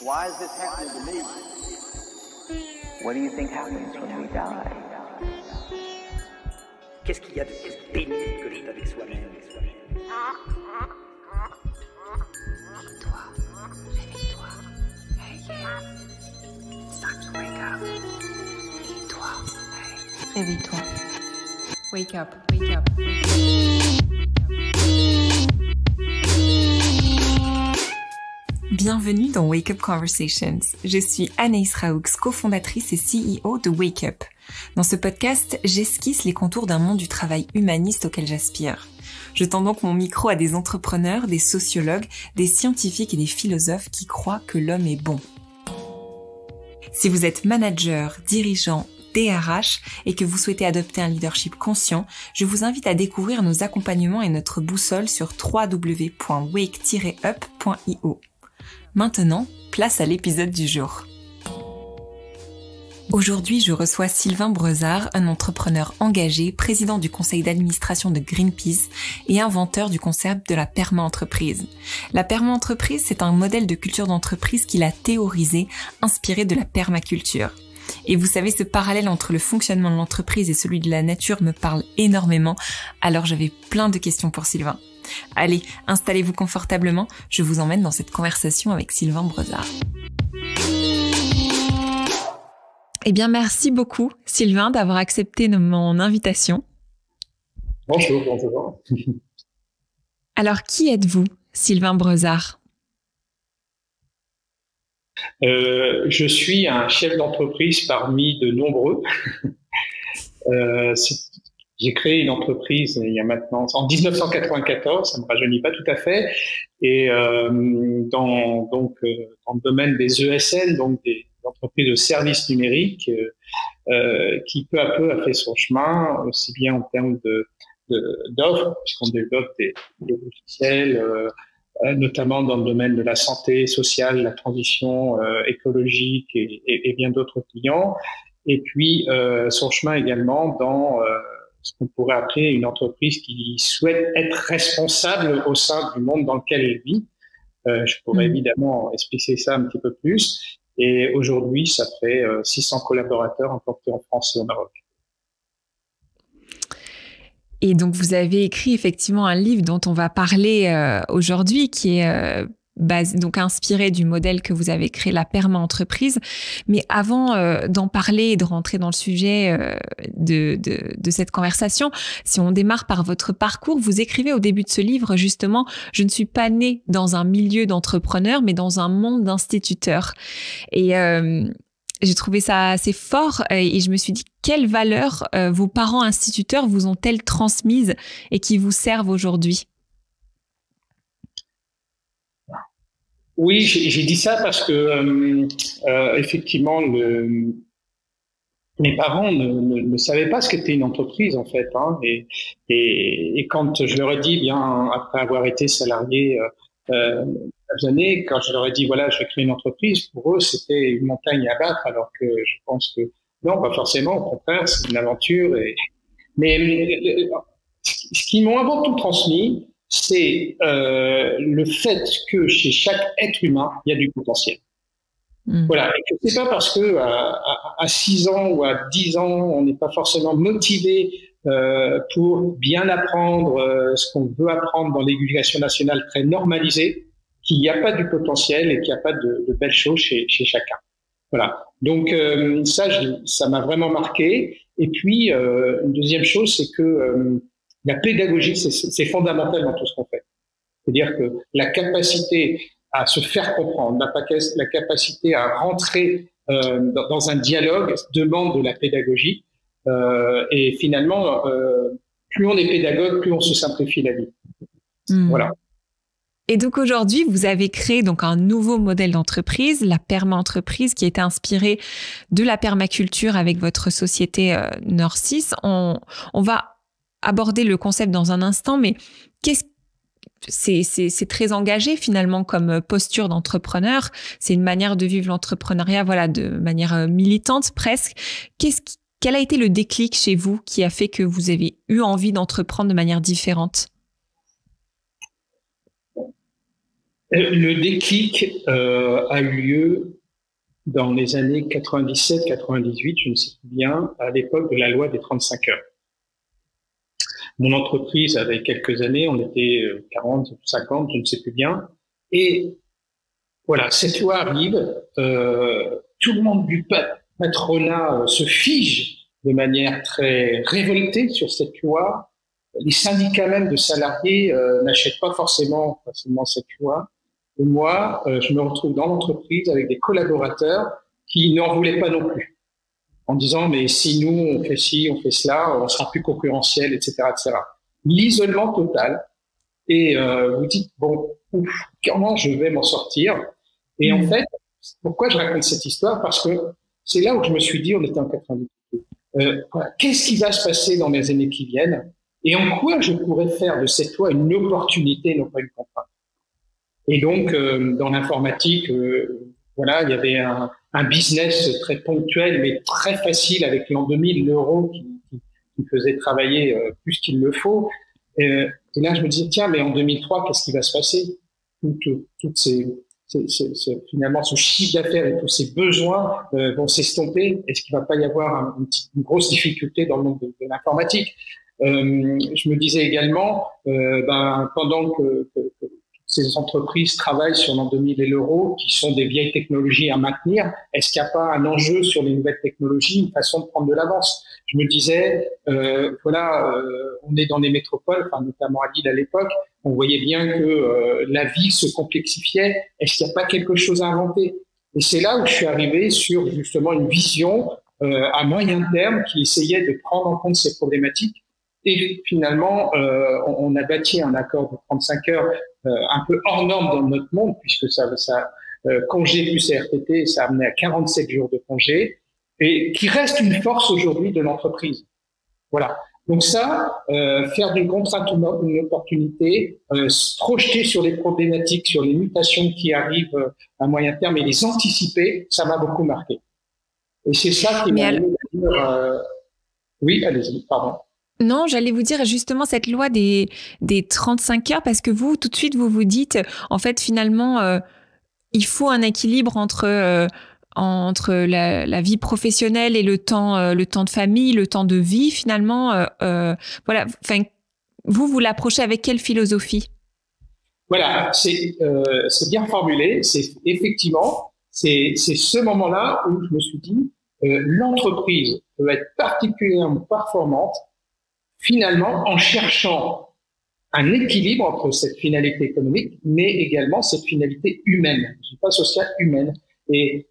Why is this happening to me? What do you think happens when we die? Qu'est-ce qu'il y a de plus pénible que d'être avec soi-même? Réveille-toi, réveille-toi. Hey, yeah. It's time to wake up. Réveille-toi, hey. Réveille-toi. Wake up, wake up, wake up. Bienvenue dans Wake Up Conversations. Je suis Anaïs Raoux, cofondatrice et CEO de Wake Up. Dans ce podcast, j'esquisse les contours d'un monde du travail humaniste auquel j'aspire. Je tends donc mon micro à des entrepreneurs, des sociologues, des scientifiques et des philosophes qui croient que l'homme est bon. Si vous êtes manager, dirigeant, DRH et que vous souhaitez adopter un leadership conscient, je vous invite à découvrir nos accompagnements et notre boussole sur www.wake-up.io. Maintenant, place à l'épisode du jour. Aujourd'hui, je reçois Sylvain Brezard, un entrepreneur engagé, président du conseil d'administration de Greenpeace et inventeur du concept de la perma-entreprise. La perma-entreprise, c'est un modèle de culture d'entreprise qu'il a théorisé, inspiré de la permaculture. Et vous savez, ce parallèle entre le fonctionnement de l'entreprise et celui de la nature me parle énormément, alors j'avais plein de questions pour Sylvain. Allez, installez-vous confortablement, je vous emmène dans cette conversation avec Sylvain Brezard. Eh bien, merci beaucoup, Sylvain, d'avoir accepté mon invitation. Bonjour, bonjour. Alors, qui êtes-vous, Sylvain Brezard ? Je suis un chef d'entreprise parmi de nombreux. J'ai créé une entreprise il y a maintenant, en 1994, ça ne me rajeunit pas tout à fait, et dans le domaine des ESN, donc des entreprises de services numériques, qui peu à peu a fait son chemin, aussi bien en termes d'offres, puisqu'on développe des logiciels, notamment dans le domaine de la santé sociale, la transition écologique et bien d'autres clients, et puis son chemin également dans ce qu'on pourrait appeler une entreprise qui souhaite être responsable au sein du monde dans lequel elle vit. Je pourrais évidemment expliquer ça un petit peu plus. Et aujourd'hui, ça fait 600 collaborateurs implantés en France et au Maroc. Et donc, vous avez écrit effectivement un livre dont on va parler aujourd'hui, qui est donc inspiré du modèle que vous avez créé, la perma-entreprise. Mais avant d'en parler et de rentrer dans le sujet de cette conversation, si on démarre par votre parcours, vous écrivez au début de ce livre justement « Je ne suis pas née dans un milieu d'entrepreneurs, mais dans un monde d'instituteurs ». Et j'ai trouvé ça assez fort et je me suis dit quelles valeurs vos parents instituteurs vous ont-elles transmises et qui vous servent aujourd'hui? Oui, j'ai dit ça parce que effectivement, mes parents ne savaient pas ce qu'était une entreprise en fait, hein, et quand je leur ai dit, bien après avoir été salarié années, quand je leur ai dit voilà, je vais créer une entreprise, pour eux c'était une montagne à battre, alors que je pense que non, pas forcément, au contraire, c'est une aventure. Mais ce qu'ils m'ont avant tout transmis, c'est le fait que chez chaque être humain, il y a du potentiel. Voilà, et que c'est pas parce que à 6 ans ou à 10 ans, on n'est pas forcément motivé pour bien apprendre ce qu'on veut apprendre dans l'éducation nationale très normalisée, qu'il n'y a pas du potentiel et qu'il n'y a pas de belles choses chez chacun. Voilà. Donc ça m'a vraiment marqué. Et puis une deuxième chose, c'est que la pédagogie, c'est fondamental dans tout ce qu'on fait. C'est-à-dire que la capacité à se faire comprendre, la capacité à rentrer dans un dialogue demande de la pédagogie. Et finalement, plus on est pédagogue, plus on se simplifie la vie. Voilà. Et donc aujourd'hui, vous avez créé donc un nouveau modèle d'entreprise, la perma-entreprise, qui est inspirée de la permaculture avec votre société Nord6. On va aborder le concept dans un instant, mais c'est très engagé finalement comme posture d'entrepreneur. C'est une manière de vivre l'entrepreneuriat, voilà, de manière militante presque. Quel a été le déclic chez vous qui a fait que vous avez eu envie d'entreprendre de manière différente? Le déclic a eu lieu dans les années 97-98, je ne sais plus bien, à l'époque de la loi des 35 heures. Mon entreprise avait quelques années, on était 40, 50, je ne sais plus bien. Et voilà, cette loi arrive, tout le monde du patronat se fige de manière très révoltée sur cette loi. Les syndicats même de salariés n'achètent pas forcément cette loi. Et moi, je me retrouve dans l'entreprise avec des collaborateurs qui n'en voulaient pas non plus, en disant mais si nous on fait ci, on fait cela, on sera plus concurrentiel, etc., etc. L'isolement total. Et vous dites bon, comment je vais m'en sortir? Et en fait, pourquoi je raconte cette histoire? Parce que c'est là où je me suis dit, on était en 98. Voilà, qu'est-ce qui va se passer dans les années qui viennent? Et en quoi je pourrais faire de cette loi une opportunité, non pas une contrainte? Et donc, dans l'informatique, voilà, il y avait un business très ponctuel, mais très facile avec l'an 2000, l'euro qui faisait travailler plus qu'il le faut. Et là, je me disais, tiens, mais en 2003, qu'est-ce qui va se passer? Toutes finalement, ce chiffre d'affaires et tous ces besoins vont s'estomper. Est-ce qu'il va pas y avoir une grosse difficulté dans le monde de l'informatique? Je me disais également, pendant que ces entreprises travaillent sur l'an 2000 et l'euro, qui sont des vieilles technologies à maintenir, est-ce qu'il n'y a pas un enjeu sur les nouvelles technologies, une façon de prendre de l'avance? Je me disais, on est dans des métropoles, enfin, notamment à Lille à l'époque, on voyait bien que la vie se complexifiait. Est-ce qu'il n'y a pas quelque chose à inventer? Et c'est là où je suis arrivé sur justement une vision à moyen terme qui essayait de prendre en compte ces problématiques. Et finalement, on a bâti un accord de 35 heures un peu hors norme dans notre monde, puisque congé plus CRTT, ça a amené à 47 jours de congé, et qui reste une force aujourd'hui de l'entreprise. Voilà. Donc ça, faire d'une contrainte une opportunité, se projeter sur les problématiques, sur les mutations qui arrivent à moyen terme et les anticiper, ça m'a beaucoup marqué. Et c'est ça qui m'a amené à dire... Oui, allez-y, pardon. Non, j'allais vous dire justement cette loi des 35 heures, parce que vous, tout de suite, vous vous dites, en fait, finalement, il faut un équilibre entre la vie professionnelle et le temps de famille, le temps de vie, finalement. Voilà. Enfin, vous l'approchez avec quelle philosophie? Voilà, c'est bien formulé. C'est effectivement, c'est ce moment-là où je me suis dit, l'entreprise peut être particulièrement performante finalement en cherchant un équilibre entre cette finalité économique, mais également cette finalité humaine, je dis pas sociale, humaine. Et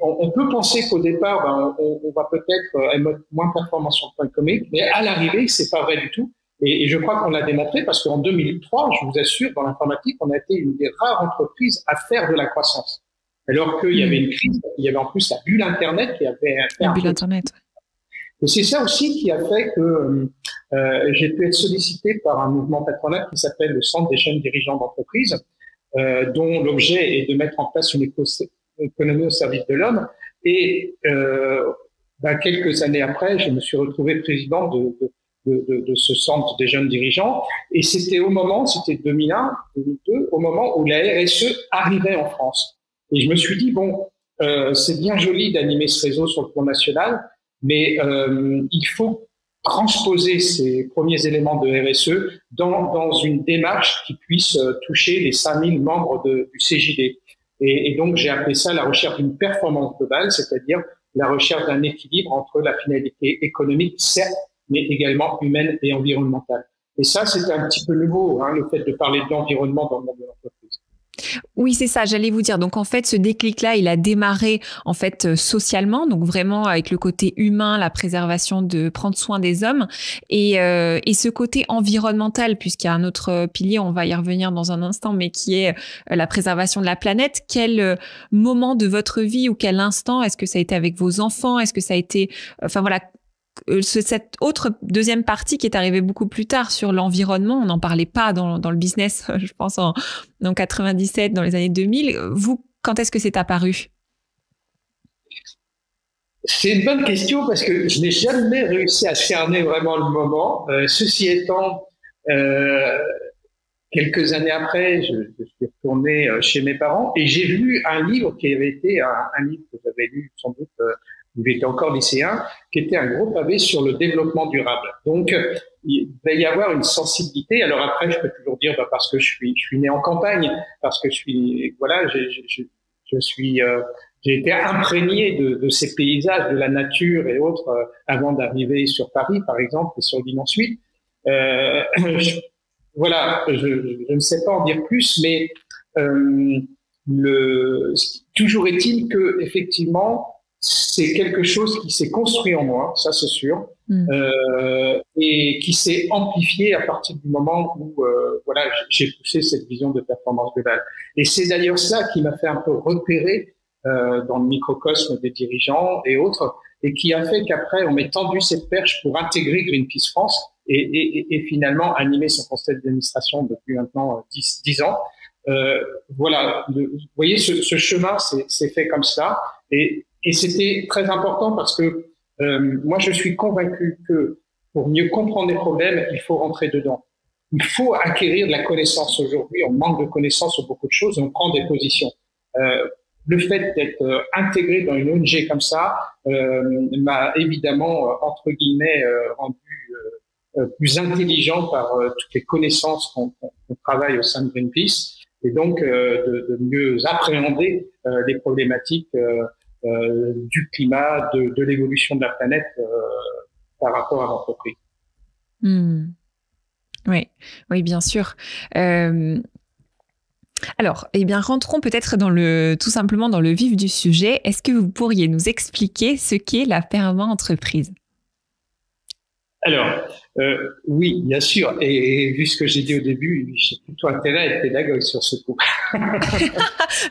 on peut penser qu'au départ, on va peut-être être moins performant sur le plan économique, mais à l'arrivée, c'est pas vrai du tout. Et je crois qu'on l'a démontré parce qu'en 2003, je vous assure, dans l'informatique, on a été une des rares entreprises à faire de la croissance. Alors qu'il y avait une crise, il y avait en plus la bulle Internet qui avait fait la bulle Internet. Et c'est ça aussi qui a fait que j'ai pu être sollicité par un mouvement patronal qui s'appelle le Centre des jeunes dirigeants d'entreprise, dont l'objet est de mettre en place une économie au service de l'homme. Et quelques années après, je me suis retrouvé président de ce Centre des jeunes dirigeants. Et c'était 2001, 2002, au moment où la RSE arrivait en France. Et je me suis dit, bon, c'est bien joli d'animer ce réseau sur le plan national, mais il faut transposer ces premiers éléments de RSE dans une démarche qui puisse toucher les 5000 membres du CJD. Et donc, j'ai appelé ça la recherche d'une performance globale, c'est-à-dire la recherche d'un équilibre entre la finalité économique, certes, mais également humaine et environnementale. Et ça, c'était un petit peu nouveau, le fait de parler de l'environnement dans le monde de l'entreprise. Oui, c'est ça, j'allais vous dire. Donc en fait, ce déclic-là, il a démarré en fait socialement, donc vraiment avec le côté humain, la préservation de prendre soin des hommes, et ce côté environnemental, puisqu'il y a un autre pilier, on va y revenir dans un instant, mais qui est la préservation de la planète. Quel moment de votre vie ou quel instant, est-ce que ça a été avec vos enfants, est-ce que ça a été, enfin voilà, cette autre deuxième partie qui est arrivée beaucoup plus tard sur l'environnement, on n'en parlait pas dans le business, je pense en 97, dans les années 2000. Vous, quand est-ce que c'est apparu? C'est une bonne question parce que je n'ai jamais réussi à cerner vraiment le moment. Ceci étant, quelques années après, je suis retourné chez mes parents et j'ai lu un livre qui avait été un livre que j'avais lu sans doute où j'étais encore lycéen, qui était un gros pavé sur le développement durable. Donc, il va y avoir une sensibilité. Alors après, je peux toujours dire, parce que je suis né en campagne, parce que j'ai été imprégné de ces paysages, de la nature et autres avant d'arriver sur Paris, par exemple, et sur l'île ensuite. Je ne sais pas en dire plus, mais toujours est-il que effectivement, c'est quelque chose qui s'est construit en moi, ça c'est sûr, et qui s'est amplifié à partir du moment où j'ai poussé cette vision de performance globale. Et c'est d'ailleurs ça qui m'a fait un peu repérer dans le microcosme des dirigeants et autres, et qui a fait qu'après on m'ait tendu cette perche pour intégrer Greenpeace France et finalement animer son conseil d'administration depuis maintenant 10 ans. Vous voyez, ce chemin s'est fait comme ça, et c'était très important parce que moi je suis convaincu que pour mieux comprendre les problèmes, il faut rentrer dedans. Il faut acquérir de la connaissance. Aujourd'hui, on manque de connaissances sur beaucoup de choses et on prend des positions. Le fait d'être intégré dans une ONG comme ça m'a évidemment, entre guillemets, rendu plus intelligent par toutes les connaissances qu'on travaille au sein de Greenpeace, et donc de mieux appréhender les problématiques du climat, de l'évolution de la planète par rapport à l'entreprise. Oui, bien sûr. Alors, rentrons peut-être tout simplement dans le vif du sujet. Est-ce que vous pourriez nous expliquer ce qu'est la perma-entreprise? Alors, oui, bien sûr. Et vu ce que j'ai dit au début, j'ai plutôt intérêt à être pédagogue sur ce coup.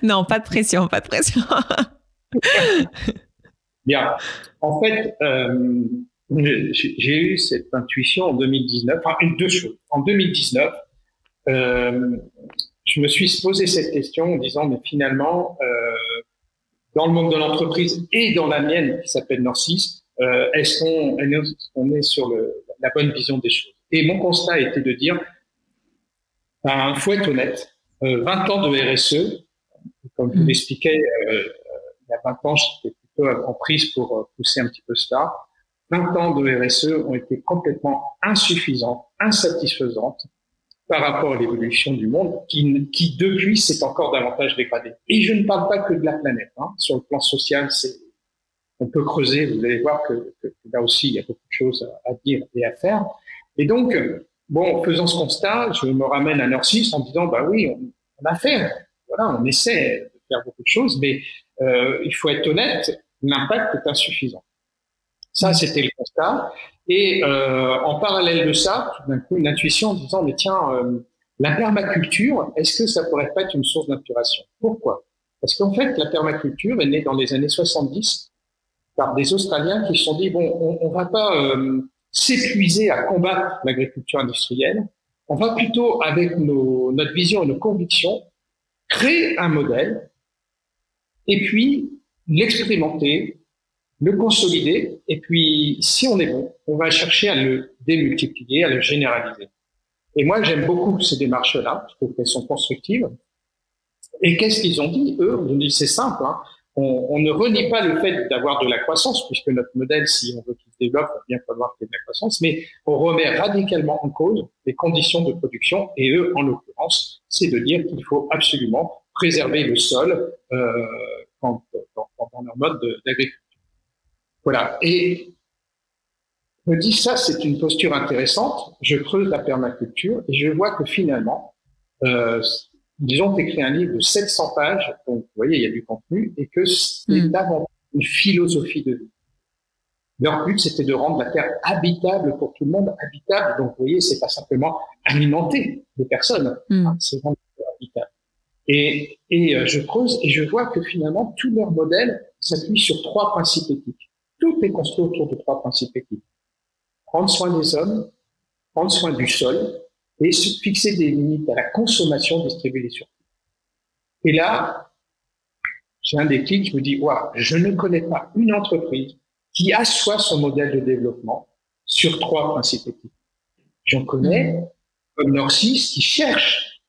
Non, pas de pression, pas de pression. Bien. En fait, j'ai eu cette intuition en 2019. Enfin, deux choses. En 2019, je me suis posé cette question en disant, mais finalement, dans le monde de l'entreprise et dans la mienne qui s'appelle Norcis, est-ce qu'on est sur la bonne vision des choses? Et mon constat était de dire, faut être honnête, 20 ans de RSE, comme je l'expliquais, il y a 20 ans, j'étais plutôt en prise pour pousser un petit peu cela. 20 ans de RSE ont été complètement insuffisants, insatisfaisantes par rapport à l'évolution du monde, qui depuis s'est encore davantage dégradé. Et je ne parle pas que de la planète. Sur le plan social, on peut creuser. Vous allez voir que là aussi, il y a beaucoup de choses à dire et à faire. Et donc, faisant ce constat, je me ramène à Norcis en disant, oui, on a fait. Voilà, on essaie de faire beaucoup de choses, mais il faut être honnête, l'impact est insuffisant. Ça, c'était le constat. Et en parallèle de ça, tout d'un coup, une intuition en disant, mais tiens, la permaculture, est-ce que ça pourrait pas être une source d'inspiration? Pourquoi? Parce qu'en fait, la permaculture est née dans les années 70 par des Australiens qui se sont dit, on va pas s'épuiser à combattre l'agriculture industrielle, on va plutôt, avec notre vision et nos convictions, créer un modèle et puis l'expérimenter, le consolider, et puis si on est bon, on va chercher à le démultiplier, à le généraliser. Et moi, j'aime beaucoup ces démarches-là, je trouve qu'elles sont constructives. Et qu'est-ce qu'ils ont dit, eux? Ils ont dit, c'est simple, on ne renie pas le fait d'avoir de la croissance, puisque notre modèle, si on veut qu'il se développe, il va bien falloir qu'il y ait de la croissance, mais on remet radicalement en cause les conditions de production, et eux, en l'occurrence, c'est de dire qu'il faut absolument préserver le sol dans leur mode d'agriculture. Voilà. Et je me dis, ça, c'est une posture intéressante. Je creuse la permaculture et je vois que finalement, ils ont écrit un livre de 700 pages, donc vous voyez, il y a du contenu, et que c'est davantage une philosophie de vie. Leur but, c'était de rendre la Terre habitable pour tout le monde, habitable. Donc, vous voyez, c'est pas simplement alimenter des personnes, c'est rendre la Terre habitable. Et je creuse et je vois que finalement, tout leur modèle s'appuie sur 3 principes éthiques. Tout est construit autour de 3 principes éthiques. Prendre soin des hommes, prendre soin du sol et se fixer des limites à la consommation, distribuer les surplus. Et là, j'ai un déclic, je me dis, je ne connais pas une entreprise qui assoit son modèle de développement sur 3 principes éthiques. J'en connais, comme Norcis, qui cherche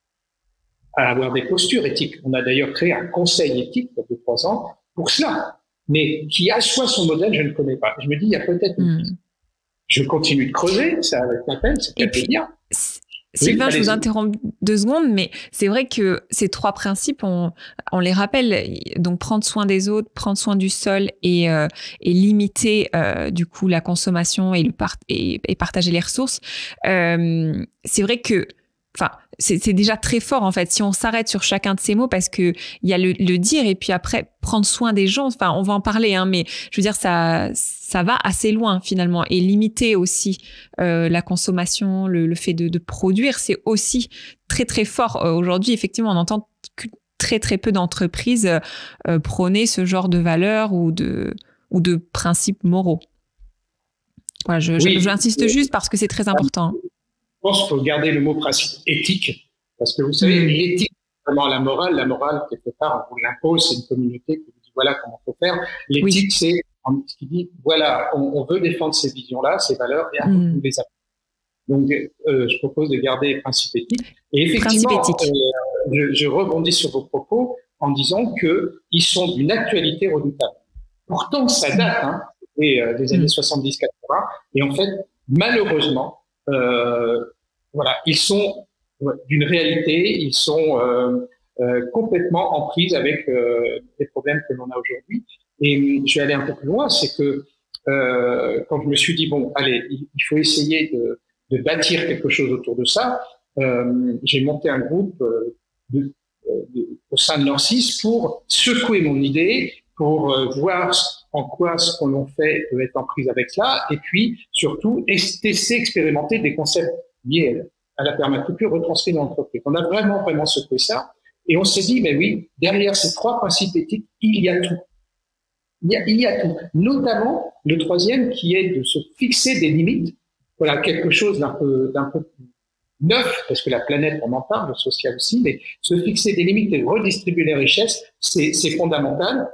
à avoir des postures éthiques. On a d'ailleurs créé un conseil éthique il y a 2-3 ans pour cela. Mais qui assoit son modèle, je ne connais pas. Je me dis, il y a peut-être une piste. Je continue de creuser, ça va être la peine, c'est peut-être de dire. Sylvain, je vous interromps 2 secondes, mais c'est vrai que ces 3 principes, on les rappelle. Donc, prendre soin des autres, prendre soin du sol et limiter du coup la consommation et partager les ressources. C'est vrai que, enfin, c'est déjà très fort en fait si on s'arrête sur chacun de ces mots, parce que il y a le dire et puis après prendre soin des gens. Enfin, on va en parler, hein, mais je veux dire ça va assez loin finalement, et limiter aussi la consommation, le fait de produire, c'est aussi très très fort. Aujourd'hui, effectivement, on entend que très très peu d'entreprises prôner ce genre de valeurs ou de principes moraux. Voilà, j'insiste juste parce que c'est très important. Je pense qu'il faut garder le mot principe éthique, parce que vous savez, l'éthique, c'est vraiment la morale, quelque part, on vous l'impose, c'est une communauté qui vous dit voilà comment il faut faire. L'éthique, c'est ce qui dit voilà, on veut défendre ces visions-là, ces valeurs, et après, vous les appliquez. Donc, je propose de garder les principes éthiques. Et effectivement, je rebondis sur vos propos en disant qu'ils sont d'une actualité redoutable. Pourtant, ça date des années 70-80, et en fait, malheureusement, voilà, ils sont d'une réalité, ils sont complètement en prise avec les problèmes que l'on a aujourd'hui. Et je vais aller un peu plus loin, c'est que quand je me suis dit bon, allez, il faut essayer de bâtir quelque chose autour de ça, j'ai monté un groupe au sein de Nancy pour secouer mon idée, pour voir en quoi ce qu'on en fait peut être en prise avec cela, et puis surtout tester, expérimenter des concepts liés à la permaculture retranscrits dans l'entreprise. On a vraiment secoué ça, et on s'est dit, mais oui, derrière ces 3 principes éthiques, il y a tout. Il y a tout. Notamment le 3e qui est de se fixer des limites. Voilà, quelque chose d'un peu neuf, parce que la planète, on en parle, le social aussi, mais se fixer des limites et redistribuer les richesses, c'est fondamental.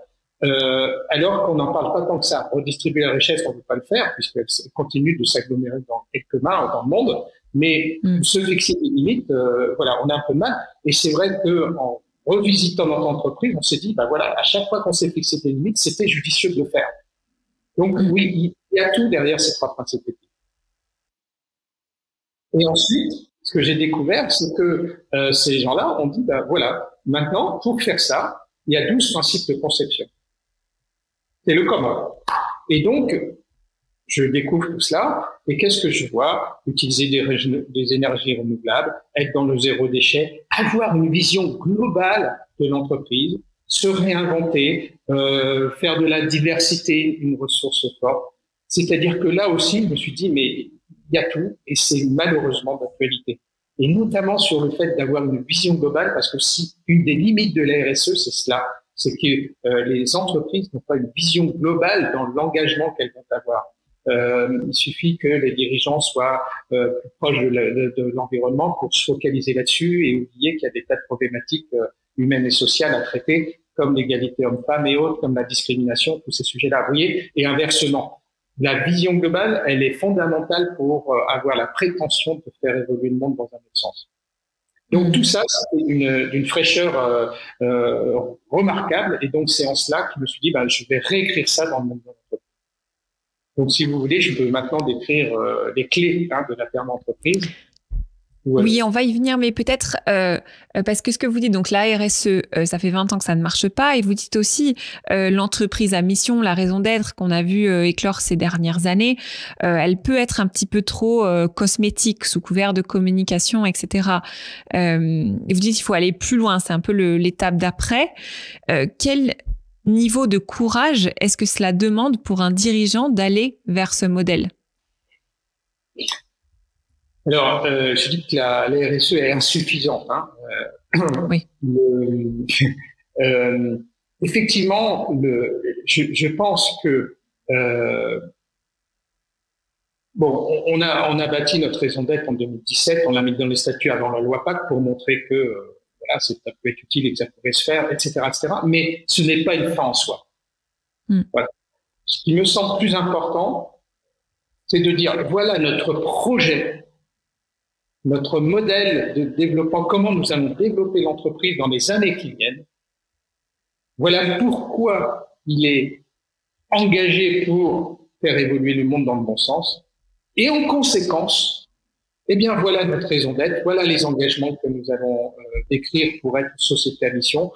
Alors qu'on n'en parle pas tant que ça. Redistribuer la richesse, on ne peut pas le faire, puisqu'elle continue de s'agglomérer dans quelques mains dans le monde, mais se fixer des limites, voilà, on a un peu de mal. Et c'est vrai qu'en revisitant notre entreprise, on s'est dit, bah voilà, à chaque fois qu'on s'est fixé des limites, c'était judicieux de le faire. Donc oui, il y a tout derrière ces 3 principes éthiques. Et ensuite, ce que j'ai découvert, c'est que ces gens-là ont dit, bah voilà, maintenant, pour faire ça, il y a 12 principes de conception. C'est le commun. Et donc, je découvre tout cela, et qu'est-ce que je vois? Utiliser des énergies renouvelables, être dans le zéro déchet, avoir une vision globale de l'entreprise, se réinventer, faire de la diversité une ressource forte. C'est-à-dire que là aussi, je me suis dit, mais il y a tout, et c'est malheureusement d'actualité. Et notamment sur le fait d'avoir une vision globale, parce que si une des limites de la RSE, c'est cela, c'est que les entreprises n'ont pas une vision globale dans l'engagement qu'elles vont avoir. Il suffit que les dirigeants soient plus proches de l'environnement pour se focaliser là-dessus et oublier qu'il y a des tas de problématiques humaines et sociales à traiter, comme l'égalité homme-femme et autres, comme la discrimination, tous ces sujets-là. Vous voyez, et inversement. La vision globale, elle est fondamentale pour avoir la prétention de faire évoluer le monde dans un autre sens. Donc tout ça, c'est d'une fraîcheur remarquable, et donc c'est en cela que je me suis dit, ben, je vais réécrire ça dans le monde de l'entreprise. Donc si vous voulez, je peux maintenant décrire les clés de la perma-entreprise. Oui, on va y venir, mais peut-être parce que ce que vous dites, donc la RSE, ça fait 20 ans que ça ne marche pas, et vous dites aussi l'entreprise à mission, la raison d'être qu'on a vu éclore ces dernières années, elle peut être un petit peu trop cosmétique, sous couvert de communication, etc. Et vous dites qu'il faut aller plus loin, c'est un peu l'étape d'après. Quel niveau de courage est-ce que cela demande pour un dirigeant d'aller vers ce modèle ? Alors, je dis que la RSE est insuffisante. Oui. Effectivement, je pense que bon, on a bâti notre raison d'être en 2017, on l'a mis dans les statuts avant la loi PAC pour montrer que voilà, ça peut être utile et que ça pourrait se faire, etc., etc. Mais ce n'est pas une fin en soi. Voilà. Ce qui me semble plus important, c'est de dire voilà notre projet notre modèle de développement, comment nous allons développer l'entreprise dans les années qui viennent. Voilà pourquoi il est engagé pour faire évoluer le monde dans le bon sens. Et en conséquence, eh bien, voilà notre raison d'être, voilà les engagements que nous allons décrire pour être société à mission,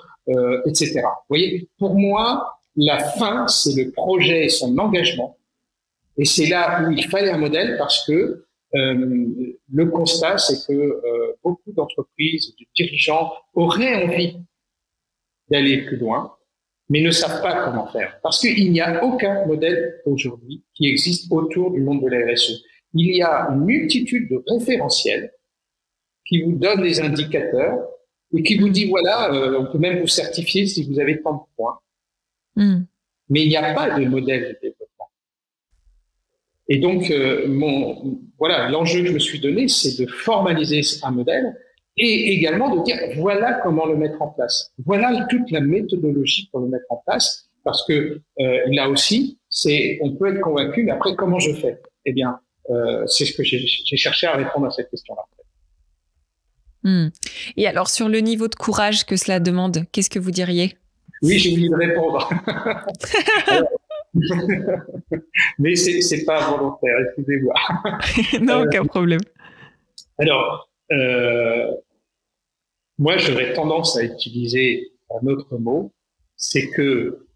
etc. Vous voyez, pour moi, la fin, c'est le projet et son engagement. Et c'est là où il fallait un modèle parce que le constat, c'est que beaucoup d'entreprises, de dirigeants auraient envie d'aller plus loin, mais ne savent pas comment faire. Parce qu'il n'y a aucun modèle aujourd'hui qui existe autour du monde de la RSE. Il y a une multitude de référentiels qui vous donnent des indicateurs et qui vous dit voilà, on peut même vous certifier si vous avez tant de points. Mais il n'y a pas de modèle de développement. Et donc, voilà, l'enjeu que je me suis donné, c'est de formaliser un modèle et également de dire voilà comment le mettre en place. Voilà toute la méthodologie pour le mettre en place, parce que là aussi, on peut être convaincu, mais après comment je fais? Eh bien, c'est ce que j'ai cherché à répondre à cette question-là. Et alors, sur le niveau de courage que cela demande, qu'est-ce que vous diriez? Oui, j'ai oublié de répondre. Mais c'est pas volontaire, excusez-moi. Non, aucun problème. Alors, moi, j'aurais tendance à utiliser un autre mot, c'est que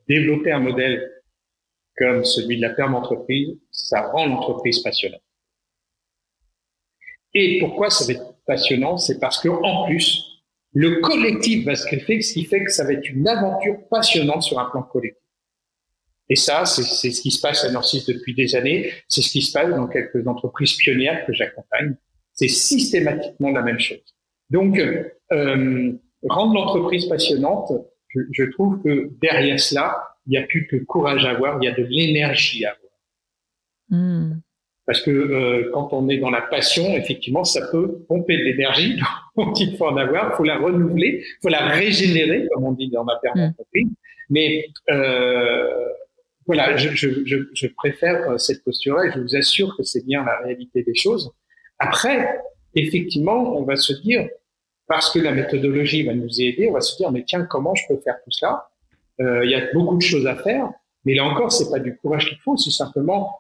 développer un modèle comme celui de la perma-entreprise, ça rend l'entreprise passionnante. Et pourquoi ça va être passionnant? C'est parce que en plus, le collectif va se créer, ce qui fait que ça va être une aventure passionnante sur un plan collectif. Et ça, c'est ce qui se passe à Nancy depuis des années. C'est ce qui se passe dans quelques entreprises pionnières que j'accompagne. C'est systématiquement la même chose. Donc, rendre l'entreprise passionnante, je trouve que derrière cela, il n'y a plus que courage à avoir, il y a de l'énergie à avoir. Parce que quand on est dans la passion, effectivement, ça peut pomper de l'énergie, donc il faut en avoir, il faut la renouveler, il faut la régénérer, comme on dit dans ma perma-entreprise. Mais voilà, je préfère cette posture-là et je vous assure que c'est bien la réalité des choses. Après, effectivement, on va se dire, parce que la méthodologie va nous aider, on va se dire, mais tiens, comment je peux faire tout cela? Il y a beaucoup de choses à faire, mais là encore, c'est pas du courage qu'il faut, c'est simplement,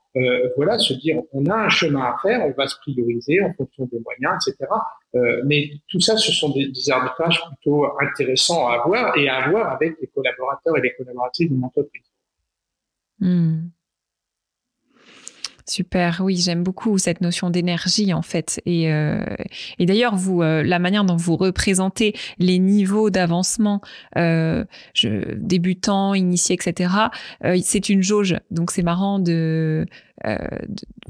voilà, se dire, on a un chemin à faire, on va se prioriser en fonction des moyens, etc. Mais tout ça, ce sont des arbitrages plutôt intéressants à avoir et à avoir avec les collaborateurs et les collaboratrices d'une entreprise. Super, oui, j'aime beaucoup cette notion d'énergie en fait. Et d'ailleurs, vous, la manière dont vous représentez les niveaux d'avancement, débutant, initié, etc. C'est une jauge, donc c'est marrant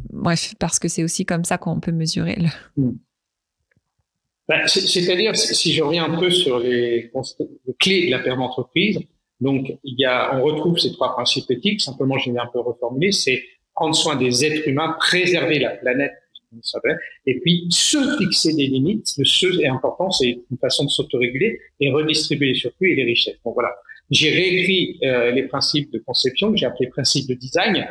bref, parce que c'est aussi comme ça qu'on peut mesurer c'est-à-dire, si je reviens un peu sur les clés de la perma-entreprise, donc on retrouve ces trois principes éthiques. Simplement, je vais un peu reformuler, c'est prendre soin des êtres humains, préserver la planète, et puis se fixer des limites. Le se est important, c'est une façon de s'autoréguler et redistribuer les surplus et les richesses. Bon, voilà. J'ai réécrit les principes de conception que j'ai appelés principes de design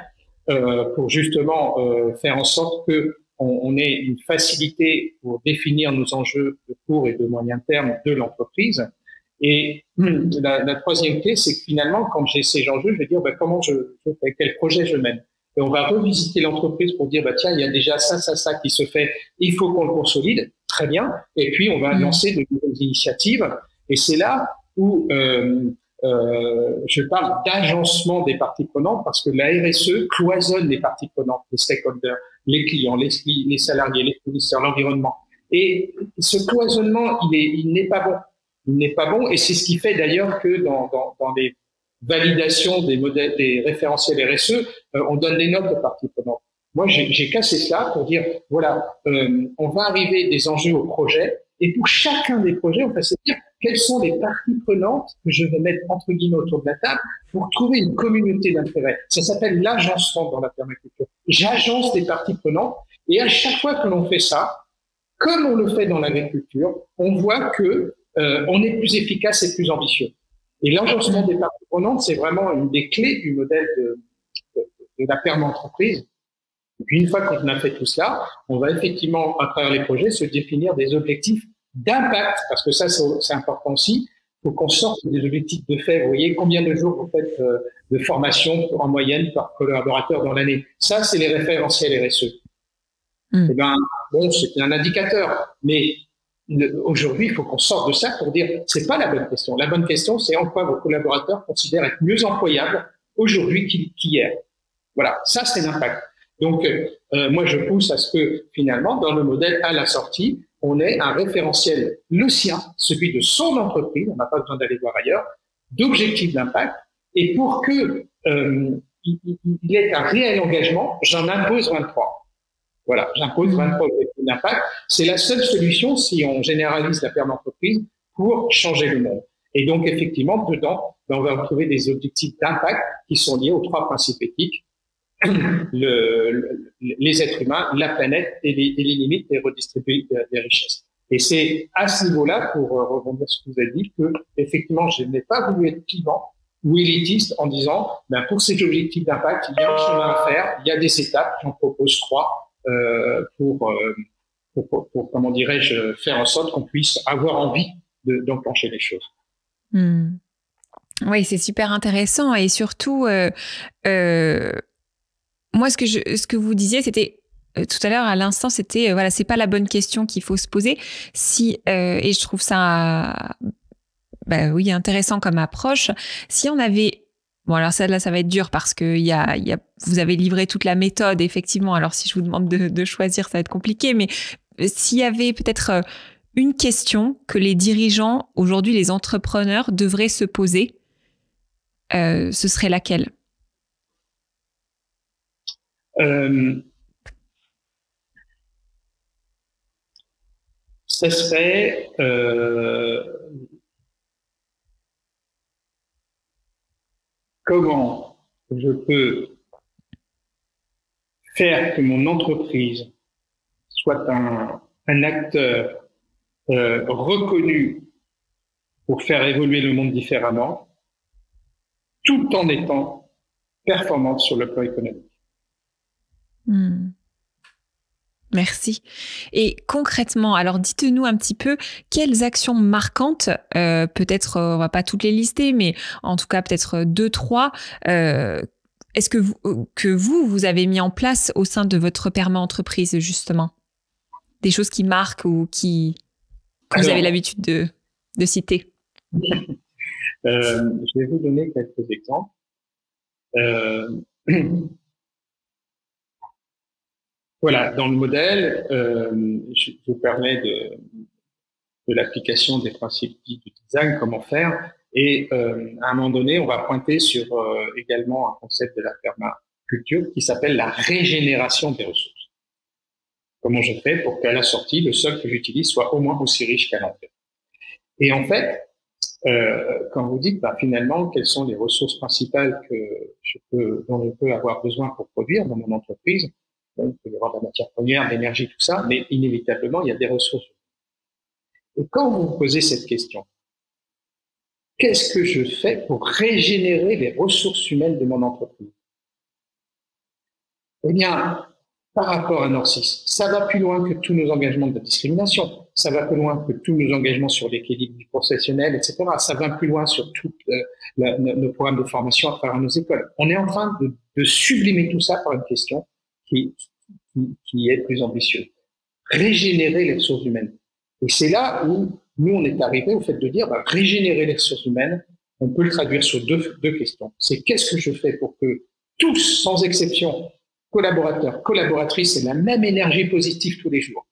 pour justement faire en sorte que on ait une facilité pour définir nos enjeux de court et de moyen terme de l'entreprise. Et la troisième clé, c'est que finalement, quand j'ai ces enjeux, je vais dire comment je fais, quel projet je mène. Et on va revisiter l'entreprise pour dire, tiens, il y a déjà ça qui se fait, il faut qu'on le consolide, très bien. Et puis, on va lancer de nouvelles initiatives. Et c'est là où je parle d'agencement des parties prenantes, parce que la RSE cloisonne les parties prenantes, les stakeholders, les clients, les salariés, les fournisseurs, l'environnement. Et ce cloisonnement, il n'est pas bon. Il n'est pas bon. Et c'est ce qui fait d'ailleurs que dans les validation des modèles, des référentiels RSE, on donne des notes aux parties prenantes. Moi, j'ai cassé cela pour dire, voilà, on va arriver des enjeux au projet, et pour chacun des projets, on va se dire quelles sont les parties prenantes que je vais mettre entre guillemets autour de la table pour trouver une communauté d'intérêt. Ça s'appelle l'agencement dans la permaculture. J'agence des parties prenantes, et à chaque fois que l'on fait ça, comme on le fait dans l'agriculture, on voit que on est plus efficace et plus ambitieux. Et l'agencement des parties prenantes, c'est vraiment une des clés du modèle de la perma-entreprise. Et puis, une fois qu'on a fait tout cela, on va effectivement, à travers les projets, se définir des objectifs d'impact, parce que ça, c'est important aussi. Il faut qu'on sorte des objectifs de fait. Vous voyez combien de jours vous faites de formation en moyenne par collaborateur dans l'année. Ça, c'est les référentiels RSE. Eh ben, bon, c'est un indicateur, mais aujourd'hui, il faut qu'on sorte de ça pour dire c'est pas la bonne question. La bonne question, c'est en quoi vos collaborateurs considèrent être mieux employables aujourd'hui qu'hier. Voilà, ça c'est l'impact. Donc, moi, je pousse à ce que finalement, dans le modèle à la sortie, on ait un référentiel, le sien, celui de son entreprise, on n'a pas besoin d'aller voir ailleurs, d'objectifs d'impact, et pour que il y ait un réel engagement, j'en impose 23. Voilà, j'impose 23 objectifs d'impact. C'est la seule solution, si on généralise la paire d'entreprise, pour changer le monde. Et donc, effectivement, dedans, on va retrouver des objectifs d'impact qui sont liés aux 3 principes éthiques, les êtres humains, la planète et les limites et redistribuer des richesses. Et c'est à ce niveau-là, pour rebondir sur ce que vous avez dit, que, effectivement, je n'ai pas voulu être clivant ou élitiste en disant, ben, pour ces objectifs d'impact, il y a un chemin à faire, il y a des étapes, j'en propose 3. Pour comment dirais-je, faire en sorte qu'on puisse avoir envie d'enclencher les choses. Oui, c'est super intéressant et surtout, moi, ce que vous disiez, c'était tout à l'heure, à l'instant, c'était voilà, c'est pas la bonne question qu'il faut se poser. Si et je trouve ça, oui, intéressant comme approche. Si on avait Bon, alors ça va être dur parce que vous avez livré toute la méthode, effectivement. Alors, si je vous demande de choisir, ça va être compliqué. Mais s'il y avait peut-être une question que les dirigeants, aujourd'hui, les entrepreneurs, devraient se poser, ce serait laquelle? Ce serait comment je peux faire que mon entreprise soit un acteur reconnu pour faire évoluer le monde différemment, tout en étant performante sur le plan économique. Merci. Et concrètement, alors dites-nous un petit peu quelles actions marquantes, peut-être on va pas toutes les lister, mais en tout cas peut-être 2, 3, est-ce que vous avez mis en place au sein de votre perma-entreprise justement des choses qui marquent ou que vous avez l'habitude de citer? Je vais vous donner quelques exemples. Voilà, dans le modèle, je vous permets de l'application des principes dits du design, comment faire. Et à un moment donné, on va pointer sur également un concept de la permaculture qui s'appelle la régénération des ressources. Comment je fais pour qu'à la sortie, le sol que j'utilise soit au moins aussi riche qu'à l'entrée. Et en fait, quand vous dites finalement quelles sont les ressources principales dont je peux avoir besoin pour produire dans mon entreprise, il peut y avoir de la matière première, de l'énergie, tout ça, mais inévitablement, il y a des ressources. Et quand vous vous posez cette question, qu'est-ce que je fais pour régénérer les ressources humaines de mon entreprise? Eh bien, par rapport à Norcis, ça va plus loin que tous nos engagements de discrimination, ça va plus loin que tous nos engagements sur l'équilibre du professionnel, etc. Ça va plus loin sur tous nos programmes de formation à travers nos écoles. On est en train de sublimer tout ça par une question qui est plus ambitieuse. Régénérer les ressources humaines. Et c'est là où nous, on est arrivé au fait de dire, régénérer les ressources humaines, on peut le traduire sur deux questions. C'est qu'est-ce que je fais pour que tous, sans exception, collaborateurs, collaboratrices, aient la même énergie positive tous les jours.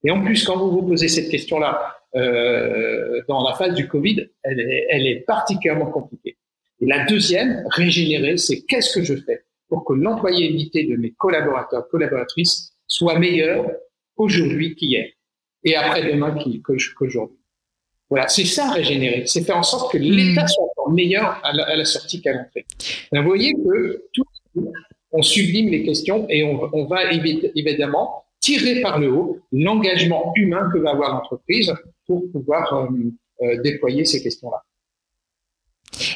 Et en plus, quand vous vous posez cette question-là, dans la phase du Covid, elle est particulièrement compliquée. Et la deuxième, régénérer, c'est qu'est-ce que je fais pour que l'employabilité de mes collaborateurs, collaboratrices soit meilleure aujourd'hui qu'hier et après-demain qu'aujourd'hui. Voilà, c'est ça régénérer, c'est faire en sorte que l'État soit encore meilleur à la sortie qu'à l'entrée. Vous voyez que on sublime les questions et on va évidemment tirer par le haut l'engagement humain que va avoir l'entreprise pour pouvoir déployer ces questions-là.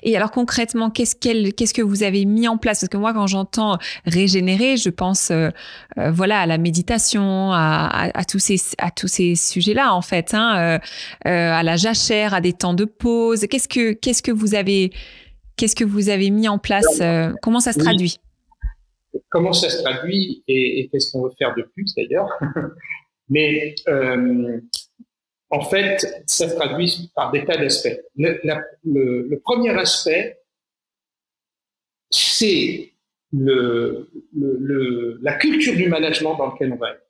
Et alors concrètement, qu'est-ce que vous avez mis en place? Parce que moi, quand j'entends régénérer, je pense voilà, à la méditation, à tous ces sujets-là en fait, hein, à la jachère, à des temps de pause. Qu'est-ce que vous avez mis en place? Comment ça se traduit? Comment ça se traduit et qu'est-ce qu'on veut faire de plus d'ailleurs? Mais en fait, ça se traduit par des tas d'aspects. Le premier aspect, c'est la culture du management dans lequel on va être.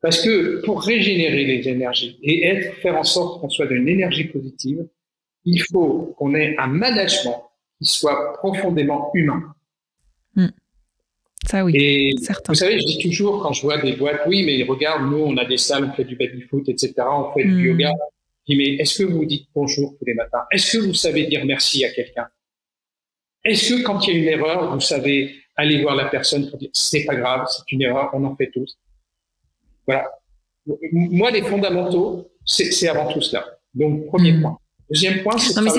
Parce que pour régénérer les énergies et faire en sorte qu'on soit d'une énergie positive, il faut qu'on ait un management qui soit profondément humain. Ça oui, et certain. Vous savez, je dis toujours quand je vois des boîtes, oui, mais regarde, nous, on a des salles, on fait du baby-foot, etc., on fait du yoga. Je dis, mais est-ce que vous dites bonjour tous les matins? Est-ce que vous savez dire merci à quelqu'un? Est-ce que quand il y a une erreur, vous savez aller voir la personne pour dire, c'est pas grave, c'est une erreur, on en fait tous? Voilà. Moi, les fondamentaux, c'est avant tout cela. Donc, premier point. Deuxième point, c'est... Non, mais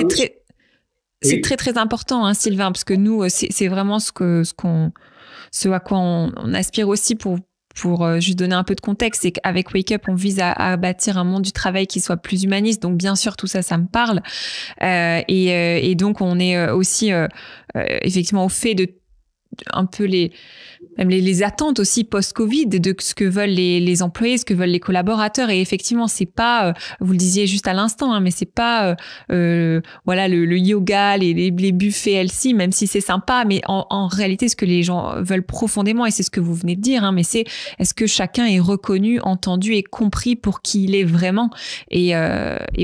c'est très, très important, hein, Sylvain, parce que nous, c'est vraiment ce à quoi on aspire aussi pour juste donner un peu de contexte, c'est qu'avec Wake Up, on vise à bâtir un monde du travail qui soit plus humaniste. Donc, bien sûr, tout ça, ça me parle. Et donc, on est aussi effectivement au fait de un peu même les attentes aussi post-Covid de ce que veulent les employés, ce que veulent les collaborateurs. Et effectivement, c'est pas, vous le disiez juste à l'instant, hein, mais c'est pas voilà le yoga, les buffets healthy, même si c'est sympa, mais en réalité, ce que les gens veulent profondément, et c'est ce que vous venez de dire, hein, mais c'est est-ce que chacun est reconnu, entendu et compris pour qui il est vraiment. Et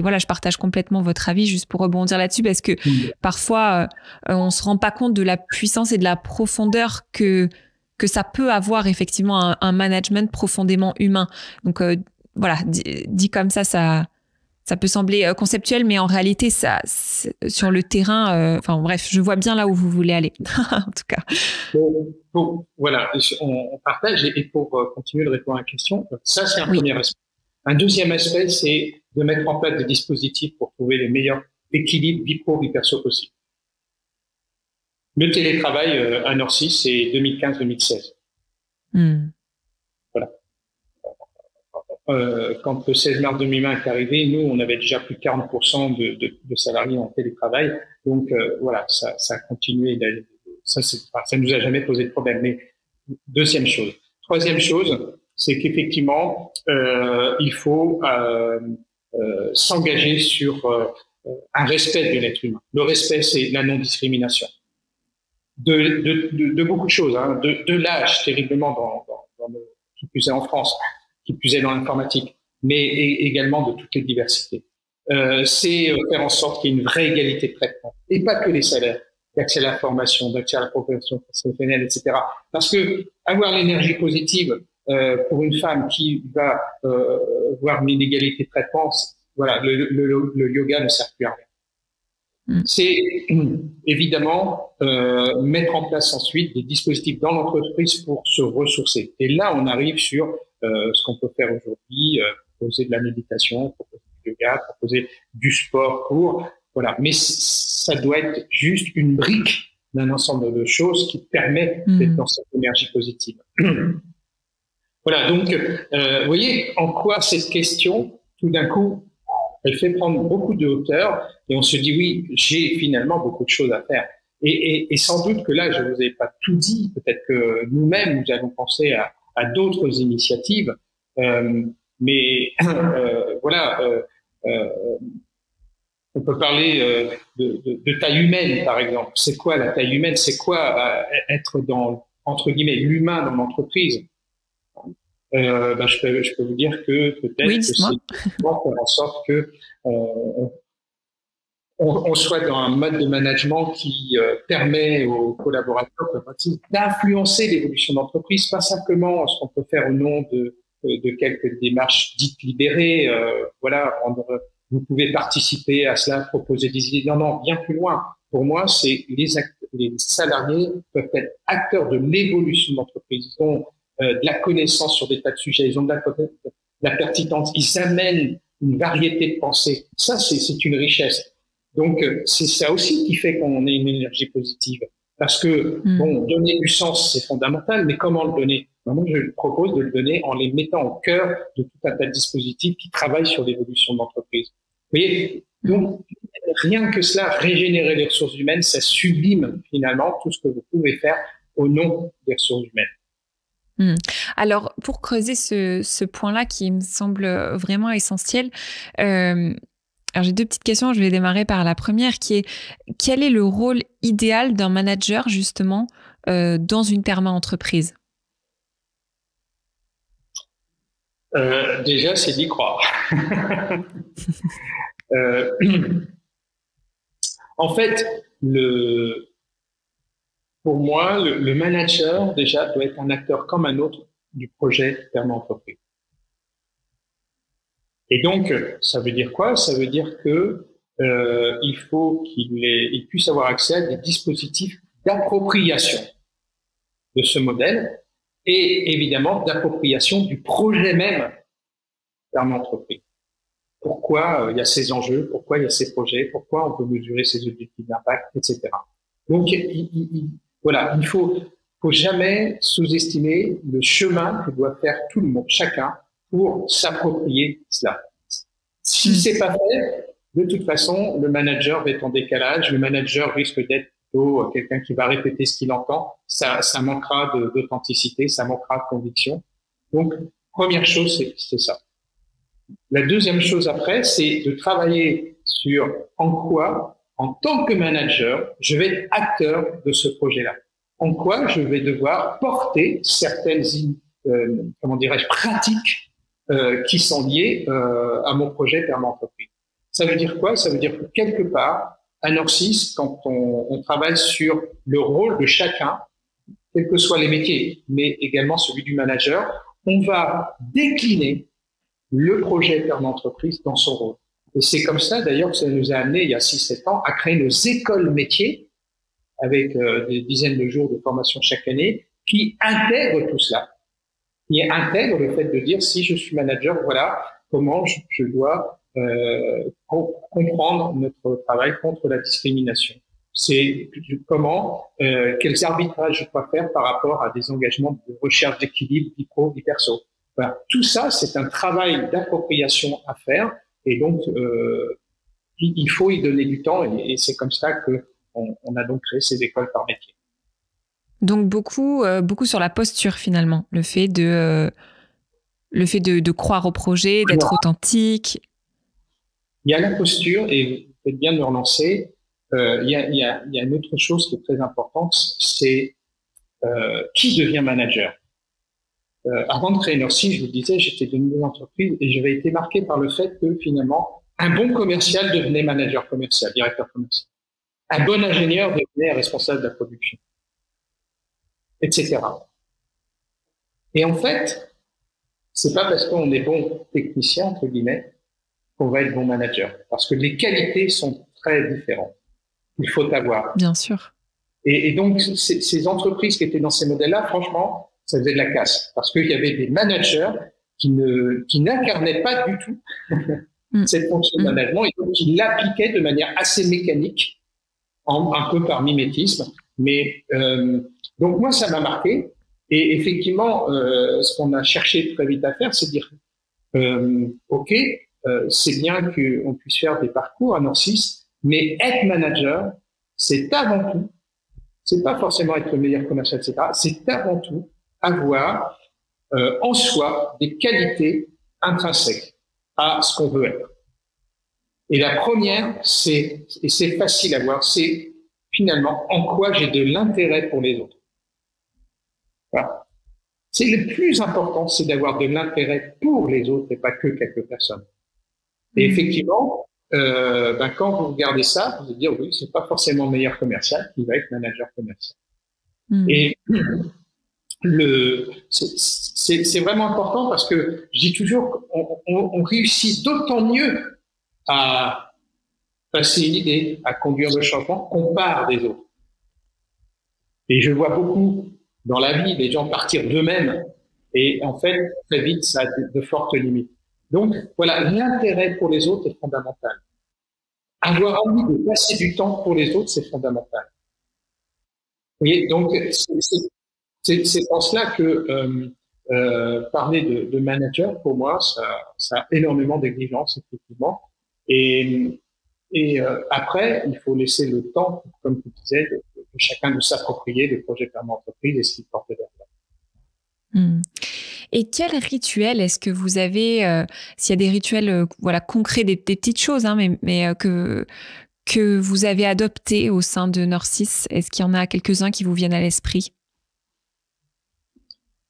voilà, je partage complètement votre avis, juste pour rebondir là-dessus, parce que parfois on se rend pas compte de la puissance et de la profondeur que ça peut avoir effectivement un management profondément humain. Donc voilà, dit comme ça peut sembler conceptuel, mais en réalité, ça, sur le terrain, enfin bref, je vois bien là où vous voulez aller, en tout cas. Voilà, on partage et pour continuer de répondre à la question, ça c'est un premier aspect. Un deuxième aspect, c'est de mettre en place des dispositifs pour trouver les meilleurs équilibres vie pro, vie perso possible. Le télétravail à Norcy, c'est 2015-2016. Voilà. Quand le 16 mars 2020 est arrivé, nous, on avait déjà plus de 40% de salariés en télétravail. Donc, voilà, ça a continué. Ça nous a jamais posé de problème. Mais deuxième chose. Troisième chose, c'est qu'effectivement, il faut s'engager sur un respect de l'être humain. Le respect, c'est la non-discrimination. De beaucoup de choses, hein, de l'âge terriblement qui plus est en France, qui plus est dans l'informatique, mais également de toutes les diversités. C'est faire en sorte qu'il y ait une vraie égalité de traitement, et pas que les salaires, d'accès à la formation, d'accès à la profession professionnelle, etc. Parce que avoir l'énergie positive pour une femme qui va voir une inégalité de traitement, voilà, le yoga ne sert plus à rien. C'est évidemment mettre en place ensuite des dispositifs dans l'entreprise pour se ressourcer. Et là, on arrive sur ce qu'on peut faire aujourd'hui, proposer de la méditation, proposer du yoga, proposer du sport pour... Voilà. Mais ça doit être juste une brique d'un ensemble de choses qui permet d'être dans cette énergie positive. Voilà. Donc, vous voyez en quoi cette question, tout d'un coup, elle fait prendre beaucoup de hauteur et on se dit oui, j'ai finalement beaucoup de choses à faire. Et sans doute que là, je vous ai pas tout dit. Peut-être que nous-mêmes, nous allons penser à d'autres initiatives. Mais voilà, on peut parler de taille humaine, par exemple. C'est quoi la taille humaine? C'est quoi être dans, entre guillemets, l'humain dans l'entreprise? Je peux vous dire que peut-être que c'est faire en sorte que on soit dans un mode de management qui permet aux collaborateurs d'influencer l'évolution d'entreprise, pas simplement ce qu'on peut faire au nom de quelques démarches dites libérées. Voilà, vous pouvez participer à cela, proposer des idées. Non, bien plus loin. Pour moi, c'est les salariés peuvent être acteurs de l'évolution de l'entreprise. Ils ont de la connaissance sur des tas de sujets, ils ont de la pertinence, ils amènent une variété de pensées. Ça, c'est une richesse. Donc, c'est ça aussi qui fait qu'on ait une énergie positive. Parce que, bon, donner du sens, c'est fondamental, mais comment le donner? Moi, je propose de le donner en les mettant au cœur de tout un tas de dispositifs qui travaillent sur l'évolution de l'entreprise. Vous voyez? Donc, rien que cela, régénérer les ressources humaines, ça sublime finalement tout ce que vous pouvez faire au nom des ressources humaines. Alors, pour creuser ce point-là qui me semble vraiment essentiel, alors j'ai 2 petites questions. Je vais démarrer par la première qui est: quel est le rôle idéal d'un manager justement dans une perma-entreprise? Déjà, c'est d'y croire. En fait, pour moi, le manager, déjà, doit être un acteur comme un autre du projet perma-entreprise. Et donc, ça veut dire quoi? Ça veut dire que il faut qu'il puisse avoir accès à des dispositifs d'appropriation de ce modèle et évidemment d'appropriation du projet même perma-entreprise. Pourquoi il y a ces enjeux, pourquoi il y a ces projets, pourquoi on peut mesurer ces objectifs d'impact, etc. Donc, voilà, il faut jamais sous-estimer le chemin que doit faire tout le monde, chacun, pour s'approprier cela. Si c'est pas fait, de toute façon, le manager va être en décalage, le manager risque d'être plutôt quelqu'un qui va répéter ce qu'il entend, ça manquera d'authenticité, ça manquera de conviction. Donc, première chose, c'est ça. La deuxième chose après, c'est de travailler sur en quoi, en tant que manager, je vais être acteur de ce projet-là. En quoi je vais devoir porter certaines, comment dirais-je, pratiques qui sont liées à mon projet perma-entreprise. Ça veut dire quoi? Ça veut dire que quelque part, à Norcis, quand on travaille sur le rôle de chacun, quels que soient les métiers, mais également celui du manager, on va décliner le projet perma-entreprise dans son rôle. Et c'est comme ça, d'ailleurs, que ça nous a amené, il y a 6-7 ans, à créer nos écoles métiers, avec des dizaines de jours de formation chaque année, qui intègrent tout cela, qui intègrent le fait de dire, si je suis manager, voilà comment je dois comprendre notre travail contre la discrimination. C'est comment, quels arbitrages je dois faire par rapport à des engagements de recherche d'équilibre, vie pro, vie perso. Voilà. Tout ça, c'est un travail d'appropriation à faire, et donc il faut y donner du temps, et c'est comme ça que on a donc créé ces écoles par métier. Donc beaucoup sur la posture finalement, le fait de croire au projet, d'être authentique. Il y a la posture, et vous faites bien de me relancer. Il y a une autre chose qui est très importante, c'est qui devient manager. Avant de créer Norcis, je vous le disais, j'étais dans une entreprise et j'avais été marqué par le fait que finalement, un bon commercial devenait manager commercial, directeur commercial. Un bon ingénieur devenait responsable de la production, etc. Et en fait, c'est pas parce qu'on est bon technicien, entre guillemets, qu'on va être bon manager. Parce que les qualités sont très différentes. Il faut avoir. Bien sûr. Et donc, ces entreprises qui étaient dans ces modèles-là, franchement, ça faisait de la casse. Parce qu'il y avait des managers qui n'incarnaient pas du tout cette fonction de management et donc qui l'appliquaient de manière assez mécanique, un peu par mimétisme. Mais donc moi, ça m'a marqué. Et effectivement, ce qu'on a cherché très vite à faire, c'est dire, OK, c'est bien qu'on puisse faire des parcours à Norcis, mais être manager, c'est avant tout, c'est pas forcément être le meilleur commercial, etc. C'est avant tout avoir en soi des qualités intrinsèques à ce qu'on veut être. Et la première, et c'est facile à voir, c'est finalement en quoi j'ai de l'intérêt pour les autres. Voilà. C'est le plus important, c'est d'avoir de l'intérêt pour les autres et pas que quelques personnes. Et effectivement, quand vous regardez ça, vous allez dire oui, c'est pas forcément le meilleur commercial qui va être manager commercial. Et c'est vraiment important parce que je dis toujours qu'on réussit d'autant mieux à passer une idée, à conduire le changement qu'on part des autres. Et je vois beaucoup dans la vie des gens partir d'eux-mêmes et en fait très vite ça a de fortes limites. Donc voilà, l'intérêt pour les autres est fondamental. avoir envie de passer du temps pour les autres, c'est fondamental. Vous voyez, donc c'est en cela que parler de manager, pour moi, ça a énormément d'exigence, effectivement. Et après, il faut laisser le temps, comme tu disais, de chacun de s'approprier le projet permanent entreprise et ce qu'il porte derrière. Et quel rituel est-ce que vous avez, s'il y a des rituels voilà, concrets, des petites choses, hein, mais que vous avez adoptés au sein de Norcis? Est-ce qu'il y en a quelques-uns qui vous viennent à l'esprit?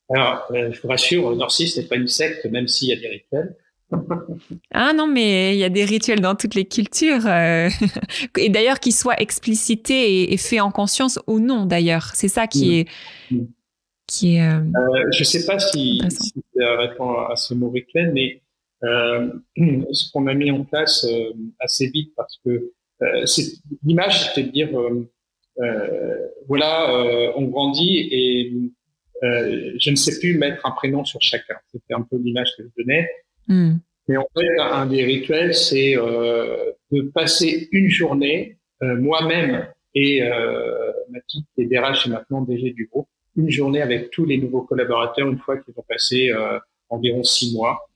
Alors, je vous rassure, Norcis n'est pas une secte, même s'il y a des rituels. Ah non, mais il y a des rituels dans toutes les cultures. Et d'ailleurs, qu'ils soient explicités et faits en conscience ou non, d'ailleurs. C'est ça qui est... je ne sais pas si ça répond à ce mot rituel, mais ce qu'on a mis en place assez vite, parce que l'image, c'était de dire, voilà, on grandit et je ne sais plus mettre un prénom sur chacun. C'était un peu l'image que je donnais. Mais en fait, un des rituels, c'est de passer une journée, moi-même et Mathilde, qui est DRH et maintenant DG du groupe, une journée avec tous les nouveaux collaborateurs une fois qu'ils ont passé environ 6 mois,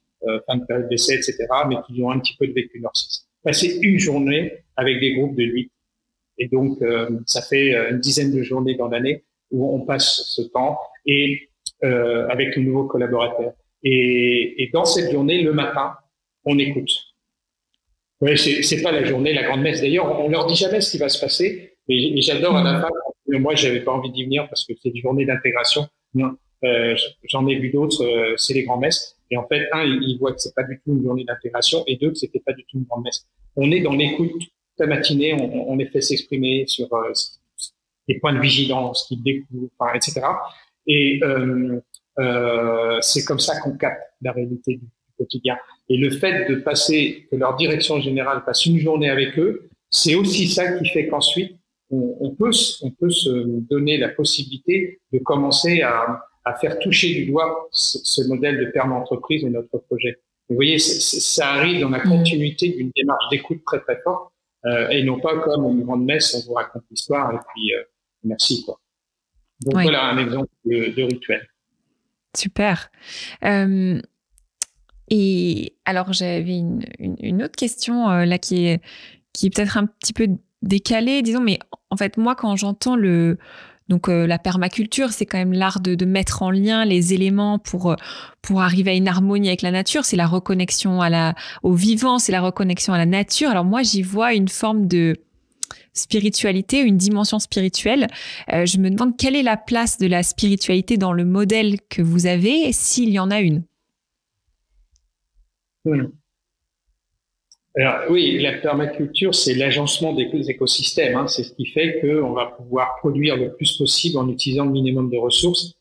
fin de période d'essai, etc., mais qu'ils ont un petit peu de vécu Norcis. Passer une journée avec des groupes de 8. Et donc, ça fait une dizaine de journées dans l'année où on passe ce temps et avec les nouveaux collaborateurs. Et dans cette journée, le matin, on écoute. Ouais, c'est pas la journée, la grande messe. D'ailleurs, on leur dit jamais ce qui va se passer. Mais j'adore à la fin. Moi, j'avais pas envie d'y venir parce que c'est une journée d'intégration. Non, j'en ai vu d'autres. C'est les grandes messes. Et en fait, un, ils voient que c'est pas du tout une journée d'intégration, et deux, que c'était pas du tout une grande messe. On est dans l'écoute toute la matinée. On les fait s'exprimer sur les points de vigilance qu'ils découvrent, enfin, etc. Et c'est comme ça qu'on capte la réalité du quotidien. Et le fait de passer, que leur direction générale passe une journée avec eux, c'est aussi ça qui fait qu'ensuite, on peut se donner la possibilité de commencer à faire toucher du doigt ce modèle de permanent entreprise et notre projet. Vous voyez, ça arrive dans la continuité d'une démarche d'écoute très très forte, et non pas comme une grande messe, on vous raconte l'histoire et puis merci, quoi. Donc oui. Voilà un exemple de rituel. Super. Et alors j'avais une autre question là qui est peut-être un petit peu décalée, disons, mais en fait moi quand j'entends la permaculture, c'est quand même l'art de mettre en lien les éléments pour arriver à une harmonie avec la nature. C'est la reconnexion au vivant, c'est la reconnexion à la nature. Alors moi j'y vois une forme de spiritualité, une dimension spirituelle. Je me demande quelle est la place de la spiritualité dans le modèle que vous avez, s'il y en a une. Alors oui, la permaculture, c'est l'agencement des écosystèmes. Hein. C'est ce qui fait qu'on va pouvoir produire le plus possible en utilisant le minimum de ressources.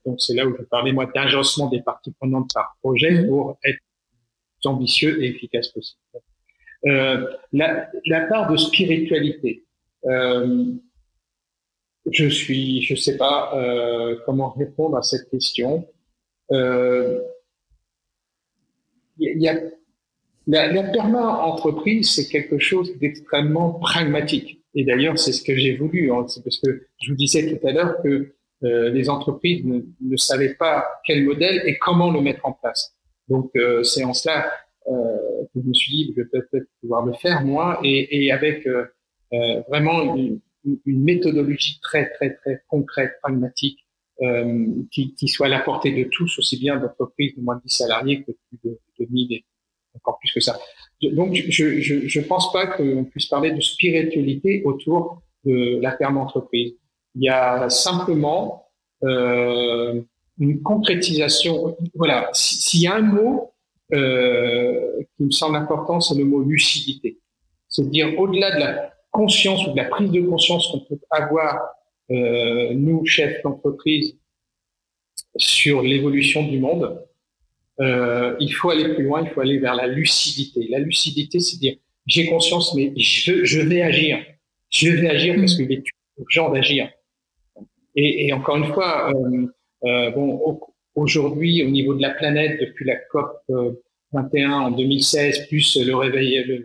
Donc c'est là où je parlais moi d'agencement des parties prenantes par projet pour être plus ambitieux et efficace possible. La part de spiritualité, je sais pas comment répondre à cette question. La perma-entreprise, c'est quelque chose d'extrêmement pragmatique. Et d'ailleurs, c'est ce que j'ai voulu. Hein. C'est parce que je vous disais tout à l'heure que les entreprises ne savaient pas quel modèle et comment le mettre en place. Donc, c'est en cela que je me suis dit, je vais peut-être pouvoir le faire moi, et avec vraiment une méthodologie très, très, très concrète, pragmatique, qui soit à la portée de tous, aussi bien d'entreprises de moins de 10 salariés que de 1000 et encore plus que ça. Donc, je pense pas qu'on puisse parler de spiritualité autour de la perma-entreprise. Il y a simplement une concrétisation. Voilà, s'il y a un mot qui me semble important, c'est le mot lucidité. C'est-à-dire, au-delà de la conscience ou de la prise de conscience qu'on peut avoir, nous, chefs d'entreprise, sur l'évolution du monde, il faut aller plus loin, il faut aller vers la lucidité. La lucidité, c'est dire, j'ai conscience, mais je vais agir. Je vais agir parce qu'il est urgent d'agir. Et encore une fois, aujourd'hui, au niveau de la planète, depuis la COP 21 en 2016, plus le réveil,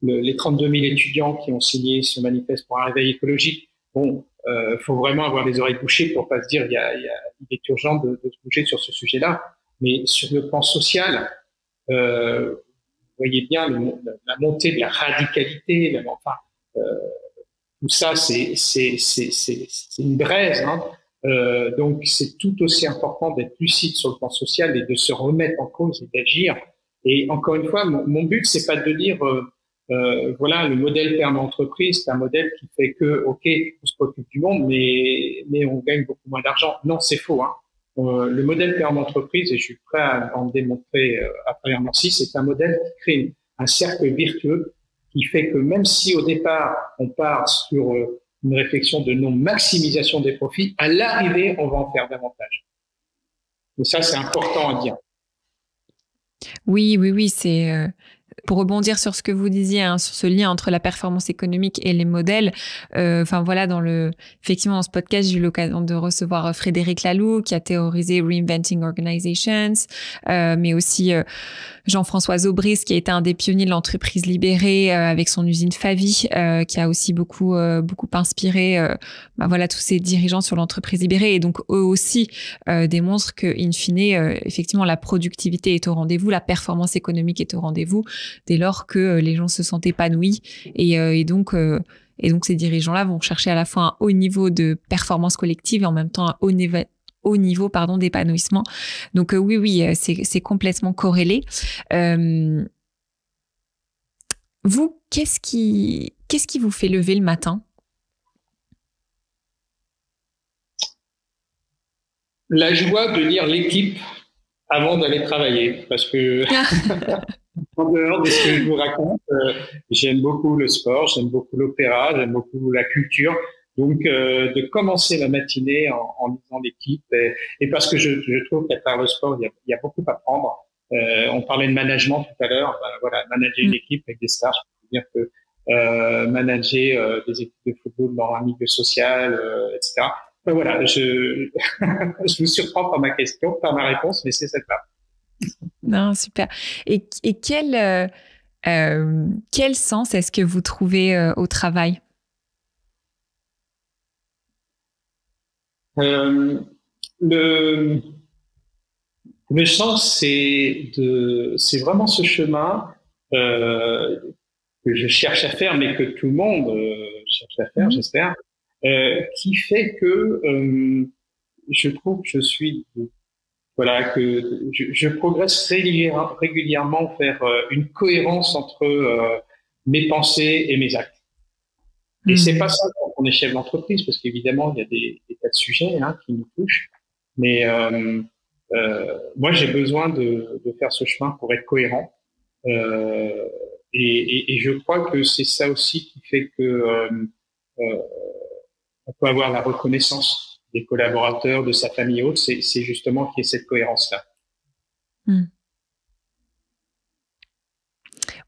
les 32 000 étudiants qui ont signé ce manifeste pour un réveil écologique, bon, faut vraiment avoir les oreilles bouchées pour pas se dire il est urgent de se bouger sur ce sujet-là. Mais sur le plan social, vous voyez bien la montée de la radicalité, enfin, tout ça, c'est une braise, hein. Donc, c'est tout aussi important d'être lucide sur le plan social et de se remettre en cause et d'agir. Et encore une fois, mon but, c'est pas de dire, voilà, le modèle perma-entreprise, c'est un modèle qui fait que, ok, on se préoccupe du monde, mais on gagne beaucoup moins d'argent. Non, c'est faux, hein. Le modèle perma-entreprise, et je suis prêt à en démontrer à travers Nancy, c'est un modèle qui crée un cercle vertueux qui fait que même si au départ, on part sur une réflexion de non-maximisation des profits, à l'arrivée, on va en faire davantage. Et ça, c'est important à dire. Oui, c'est pour rebondir sur ce que vous disiez, hein, sur ce lien entre la performance économique et les modèles. Enfin voilà, effectivement, dans ce podcast, j'ai eu l'occasion de recevoir Frédéric Laloux, qui a théorisé Reinventing Organizations, mais aussi Jean-François Aubry, qui a été un des pionniers de l'entreprise libérée avec son usine Favi, qui a aussi beaucoup inspiré voilà, tous ces dirigeants sur l'entreprise libérée. Et donc, eux aussi démontrent que, in fine, effectivement, la productivité est au rendez-vous, la performance économique est au rendez-vous, dès lors que les gens se sentent épanouis. Et donc, ces dirigeants-là vont chercher à la fois un haut niveau de performance collective et en même temps un haut niveau d'épanouissement. Donc oui, c'est complètement corrélé. Vous, qu'est-ce qui vous fait lever le matin? La joie de lire l'équipe avant d'aller travailler, parce que en dehors de ce que je vous raconte, j'aime beaucoup le sport, j'aime beaucoup l'opéra, j'aime beaucoup la culture. Donc, de commencer la matinée en lisant l'équipe, et parce que je trouve qu'à travers le sport, il y a beaucoup à apprendre. On parlait de management tout à l'heure. Ben, voilà, manager une équipe avec des stars, je peux dire que manager des équipes de football dans un milieu social, etc. Ben, voilà, je vous surprends par ma question, par ma réponse, mais c'est celle-là. Non, super. Et quel sens est-ce que vous trouvez au travail? Le sens, c'est vraiment ce chemin que je cherche à faire, mais que tout le monde cherche à faire, j'espère, qui fait que je trouve que je suis, voilà, que je progresse régulièrement vers une cohérence entre mes pensées et mes actes. Et c'est pas ça quand on est chef d'entreprise, parce qu'évidemment, il y a des tas de sujets qui nous touchent. Mais moi, j'ai besoin de faire ce chemin pour être cohérent. Et je crois que c'est ça aussi qui fait que on peut avoir la reconnaissance des collaborateurs, de sa famille et autres. C'est justement qu'il y ait cette cohérence-là.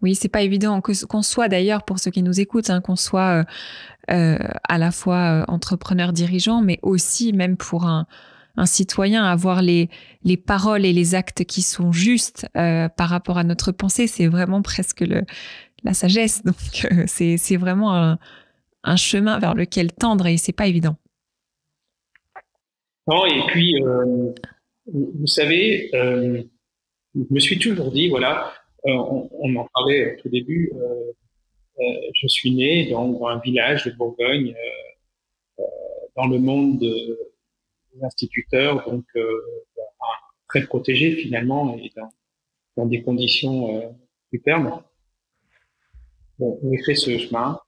Oui, c'est pas évident qu'on soit d'ailleurs, pour ceux qui nous écoutent, qu'on soit à la fois entrepreneur dirigeant, mais aussi même pour un citoyen, avoir les paroles et les actes qui sont justes par rapport à notre pensée, c'est vraiment presque la sagesse. Donc c'est vraiment un chemin vers lequel tendre et c'est pas évident. Non, et puis vous savez, je me suis toujours dit, voilà, on en parlait au tout début, je suis né dans un village de Bourgogne, dans le monde des instituteurs, donc très protégé finalement et dans des conditions superbes. Bon, on a fait ce chemin.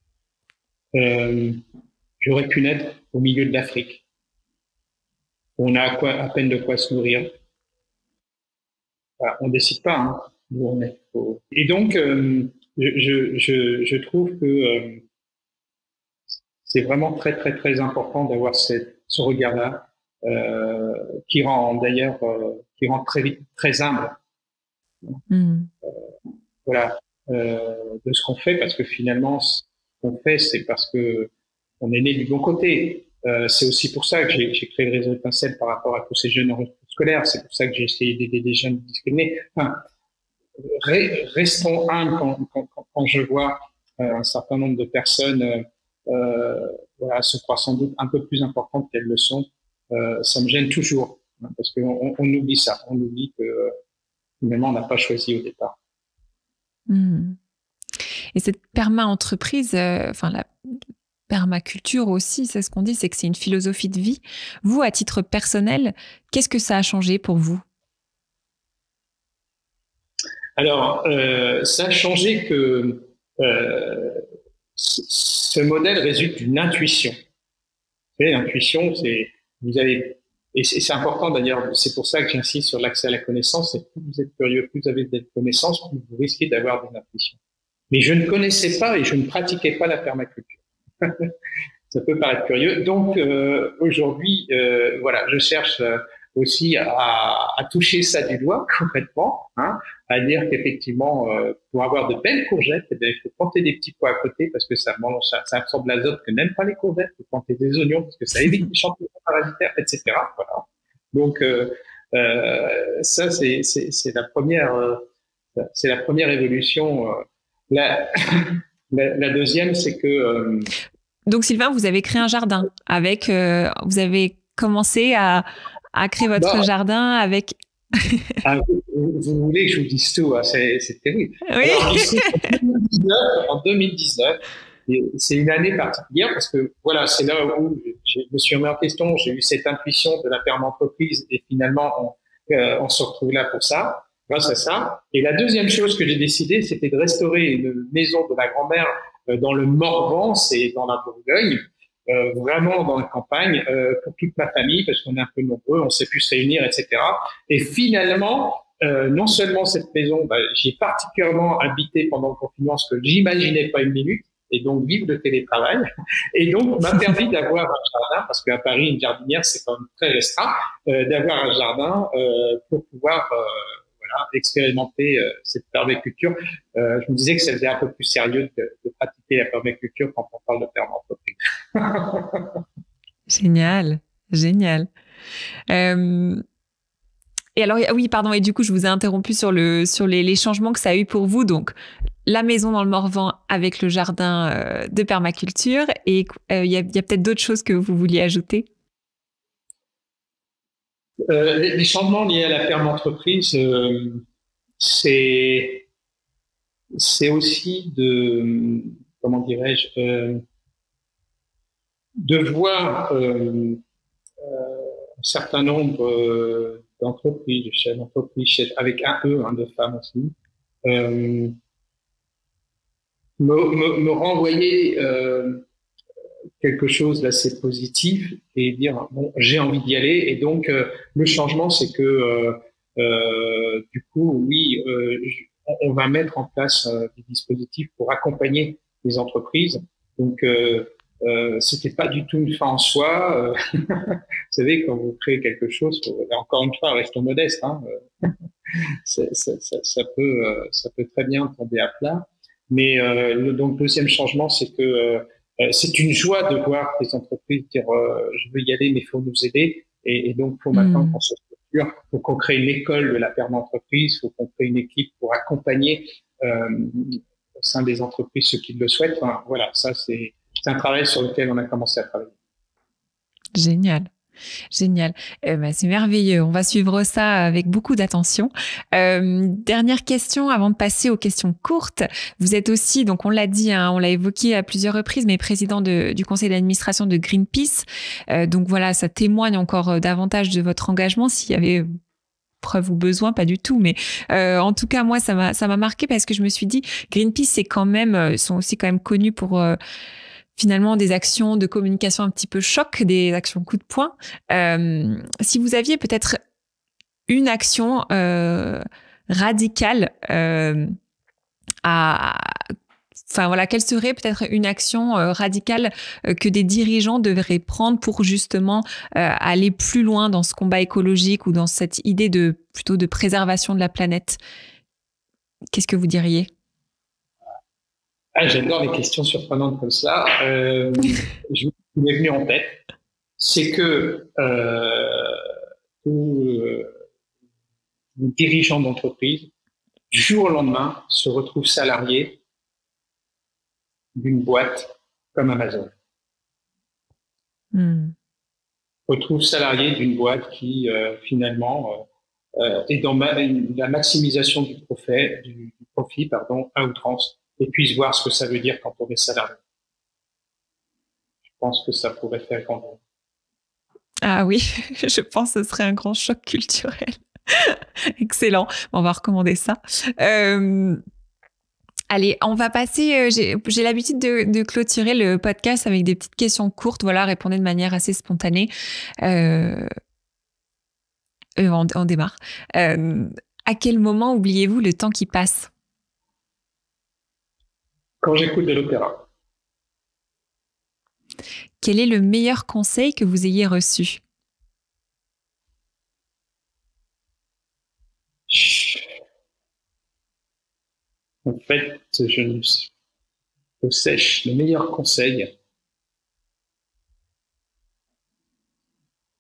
J'aurais pu naître au milieu de l'Afrique. On a à peine de quoi se nourrir. Voilà, on décide pas où on est. Et donc, je trouve que c'est vraiment très très très important d'avoir ce regard-là qui rend d'ailleurs très vite très humble. Voilà, de ce qu'on fait, parce que finalement, ce qu'on fait, c'est parce que on est né du bon côté. C'est aussi pour ça que j'ai créé le réseau Étincelle par rapport à tous ces jeunes en retour scolaire. C'est pour ça que j'ai essayé d'aider des jeunes discriminés. Enfin, restons humbles quand je vois un certain nombre de personnes voilà, se croient sans doute un peu plus importantes qu'elles le sont. Ça me gêne toujours, hein, parce qu'on oublie ça. On oublie que finalement, on n'a pas choisi au départ. Et cette perma-entreprise, enfin la permaculture aussi, c'est ce qu'on dit, c'est que c'est une philosophie de vie. Vous, à titre personnel, qu'est-ce que ça a changé pour vous? Alors, ça a changé que ce modèle résulte d'une intuition. Vous savez, l'intuition, c'est vous avez et c'est important d'ailleurs. C'est pour ça que j'insiste sur l'accès à la connaissance. C'est plus vous êtes curieux, plus vous avez de connaissances, plus vous risquez d'avoir des intuitions. Mais je ne connaissais pas et je ne pratiquais pas la permaculture. Ça peut paraître curieux. Donc aujourd'hui, voilà, je cherche aussi à toucher ça du doigt concrètement, hein, à dire qu'effectivement, pour avoir de belles courgettes, eh bien, il faut planter des petits pois à côté parce que ça absorbe l'azote que n'aiment pas les courgettes. Il faut planter des oignons parce que ça évite les champignons parasitaires, etc. Voilà. Donc ça, c'est la première évolution. La deuxième, c'est que donc Sylvain, vous avez créé un jardin avec, vous avez commencé à créer votre jardin avec. Vous voulez que je vous dise tout, hein, c'est terrible. Oui. Alors, ici, en 2019, c'est une année particulière parce que voilà, c'est là où je me suis remis en question. J'ai eu cette intuition de la perma-entreprise et finalement, on se retrouve là pour ça, grâce à ça. Et la deuxième chose que j'ai décidé, c'était de restaurer une maison de ma grand-mère dans le Morvan, c'est dans la Bourgogne, vraiment dans la campagne, pour toute ma famille, parce qu'on est un peu nombreux, on s'est pu se réunir, etc. Et finalement, non seulement cette maison, j'ai particulièrement habité pendant le confinement, ce que j'imaginais pas une minute, et donc vivre de télétravail, et donc m'a permis d'avoir un jardin, parce qu'à Paris, une jardinière, c'est quand même très restreint, d'avoir un jardin pour pouvoir expérimenter cette permaculture. Je me disais que ça faisait un peu plus sérieux de pratiquer la permaculture quand on parle de perma-entreprise. Génial, génial. Et alors, oui, pardon, et du coup, je vous ai interrompu sur les changements que ça a eu pour vous. Donc, la maison dans le Morvan avec le jardin de permaculture. Et il y a peut-être d'autres choses que vous vouliez ajouter? Les changements liés à la perma-entreprise, c'est aussi de, comment dirais-je, de voir un certain nombre d'entreprises, de chefs d'entreprise, avec un E, de femmes aussi, me renvoyer quelque chose d'assez positif et dire bon, j'ai envie d'y aller. Et donc le changement, c'est que du coup, oui, on va mettre en place des dispositifs pour accompagner les entreprises. Donc c'était pas du tout une fin en soi. Vous savez, quand vous créez quelque chose, encore une fois, restons modestes. Hein, ça peut très bien tomber à plat. Mais donc deuxième changement, c'est que c'est une joie de voir des entreprises dire je veux y aller, mais il faut nous aider. Et donc, il faut maintenant qu'on se structure, faut qu'on crée une école de la perma-entreprise, faut qu'on crée une équipe pour accompagner au sein des entreprises ceux qui le souhaitent. Enfin, voilà, ça c'est un travail sur lequel on a commencé à travailler. Génial. Génial. C'est merveilleux. On va suivre ça avec beaucoup d'attention. Dernière question avant de passer aux questions courtes. Vous êtes aussi, donc on l'a dit, hein, on l'a évoqué à plusieurs reprises, mais président du conseil d'administration de Greenpeace. Donc voilà, ça témoigne encore davantage de votre engagement. S'il y avait preuve ou besoin, pas du tout, mais en tout cas, moi, ça m'a marqué parce que je me suis dit, Greenpeace, c'est quand même, sont aussi quand même connus pour finalement des actions de communication un petit peu choc, des actions coup de poing. Si vous aviez peut-être une action radicale enfin voilà, quelle serait peut-être une action radicale que des dirigeants devraient prendre pour justement aller plus loin dans ce combat écologique ou dans cette idée plutôt de préservation de la planète? Qu'est-ce que vous diriez? J'adore les questions surprenantes comme ça. Je m'est venu en tête, c'est que les dirigeants d'entreprise, du jour au lendemain, se retrouvent salariés d'une boîte comme Amazon. Retrouve salarié d'une boîte qui finalement est dans la maximisation du profit à outrance, et puisse voir ce que ça veut dire quand on est salarié. Je pense que ça pourrait faire grand bien. Ah oui, je pense que ce serait un grand choc culturel. Excellent, on va recommander ça. Allez, on va passer, j'ai l'habitude de clôturer le podcast avec des petites questions courtes, voilà, répondez de manière assez spontanée. On démarre. À quel moment oubliez-vous le temps qui passe? Quand j'écoute de l'opéra. Quel est le meilleur conseil que vous ayez reçu? En fait, je sèche le meilleur conseil.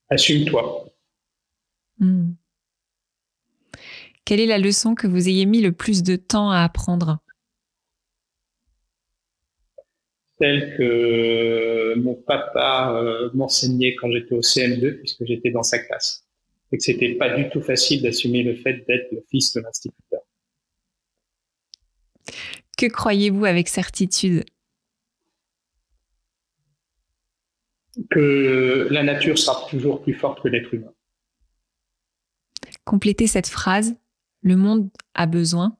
Assume-toi. Quelle est la leçon que vous ayez mis le plus de temps à apprendre? Celle que mon papa m'enseignait quand j'étais au CM2, puisque j'étais dans sa classe. Et que c'était pas du tout facile d'assumer le fait d'être le fils de l'instituteur. Que croyez-vous avec certitude? Que la nature sera toujours plus forte que l'être humain. Complétez cette phrase. Le monde a besoin.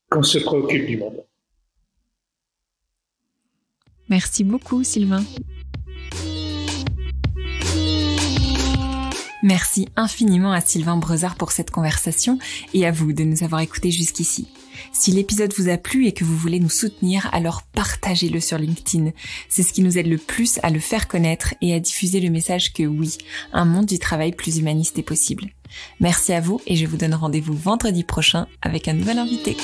Qu'on se préoccupe du monde. Merci beaucoup, Sylvain. Merci infiniment à Sylvain Brezard pour cette conversation et à vous de nous avoir écoutés jusqu'ici. Si l'épisode vous a plu et que vous voulez nous soutenir, alors partagez-le sur LinkedIn. C'est ce qui nous aide le plus à le faire connaître et à diffuser le message que oui, un monde du travail plus humaniste est possible. Merci à vous et je vous donne rendez-vous vendredi prochain avec un nouvel invité.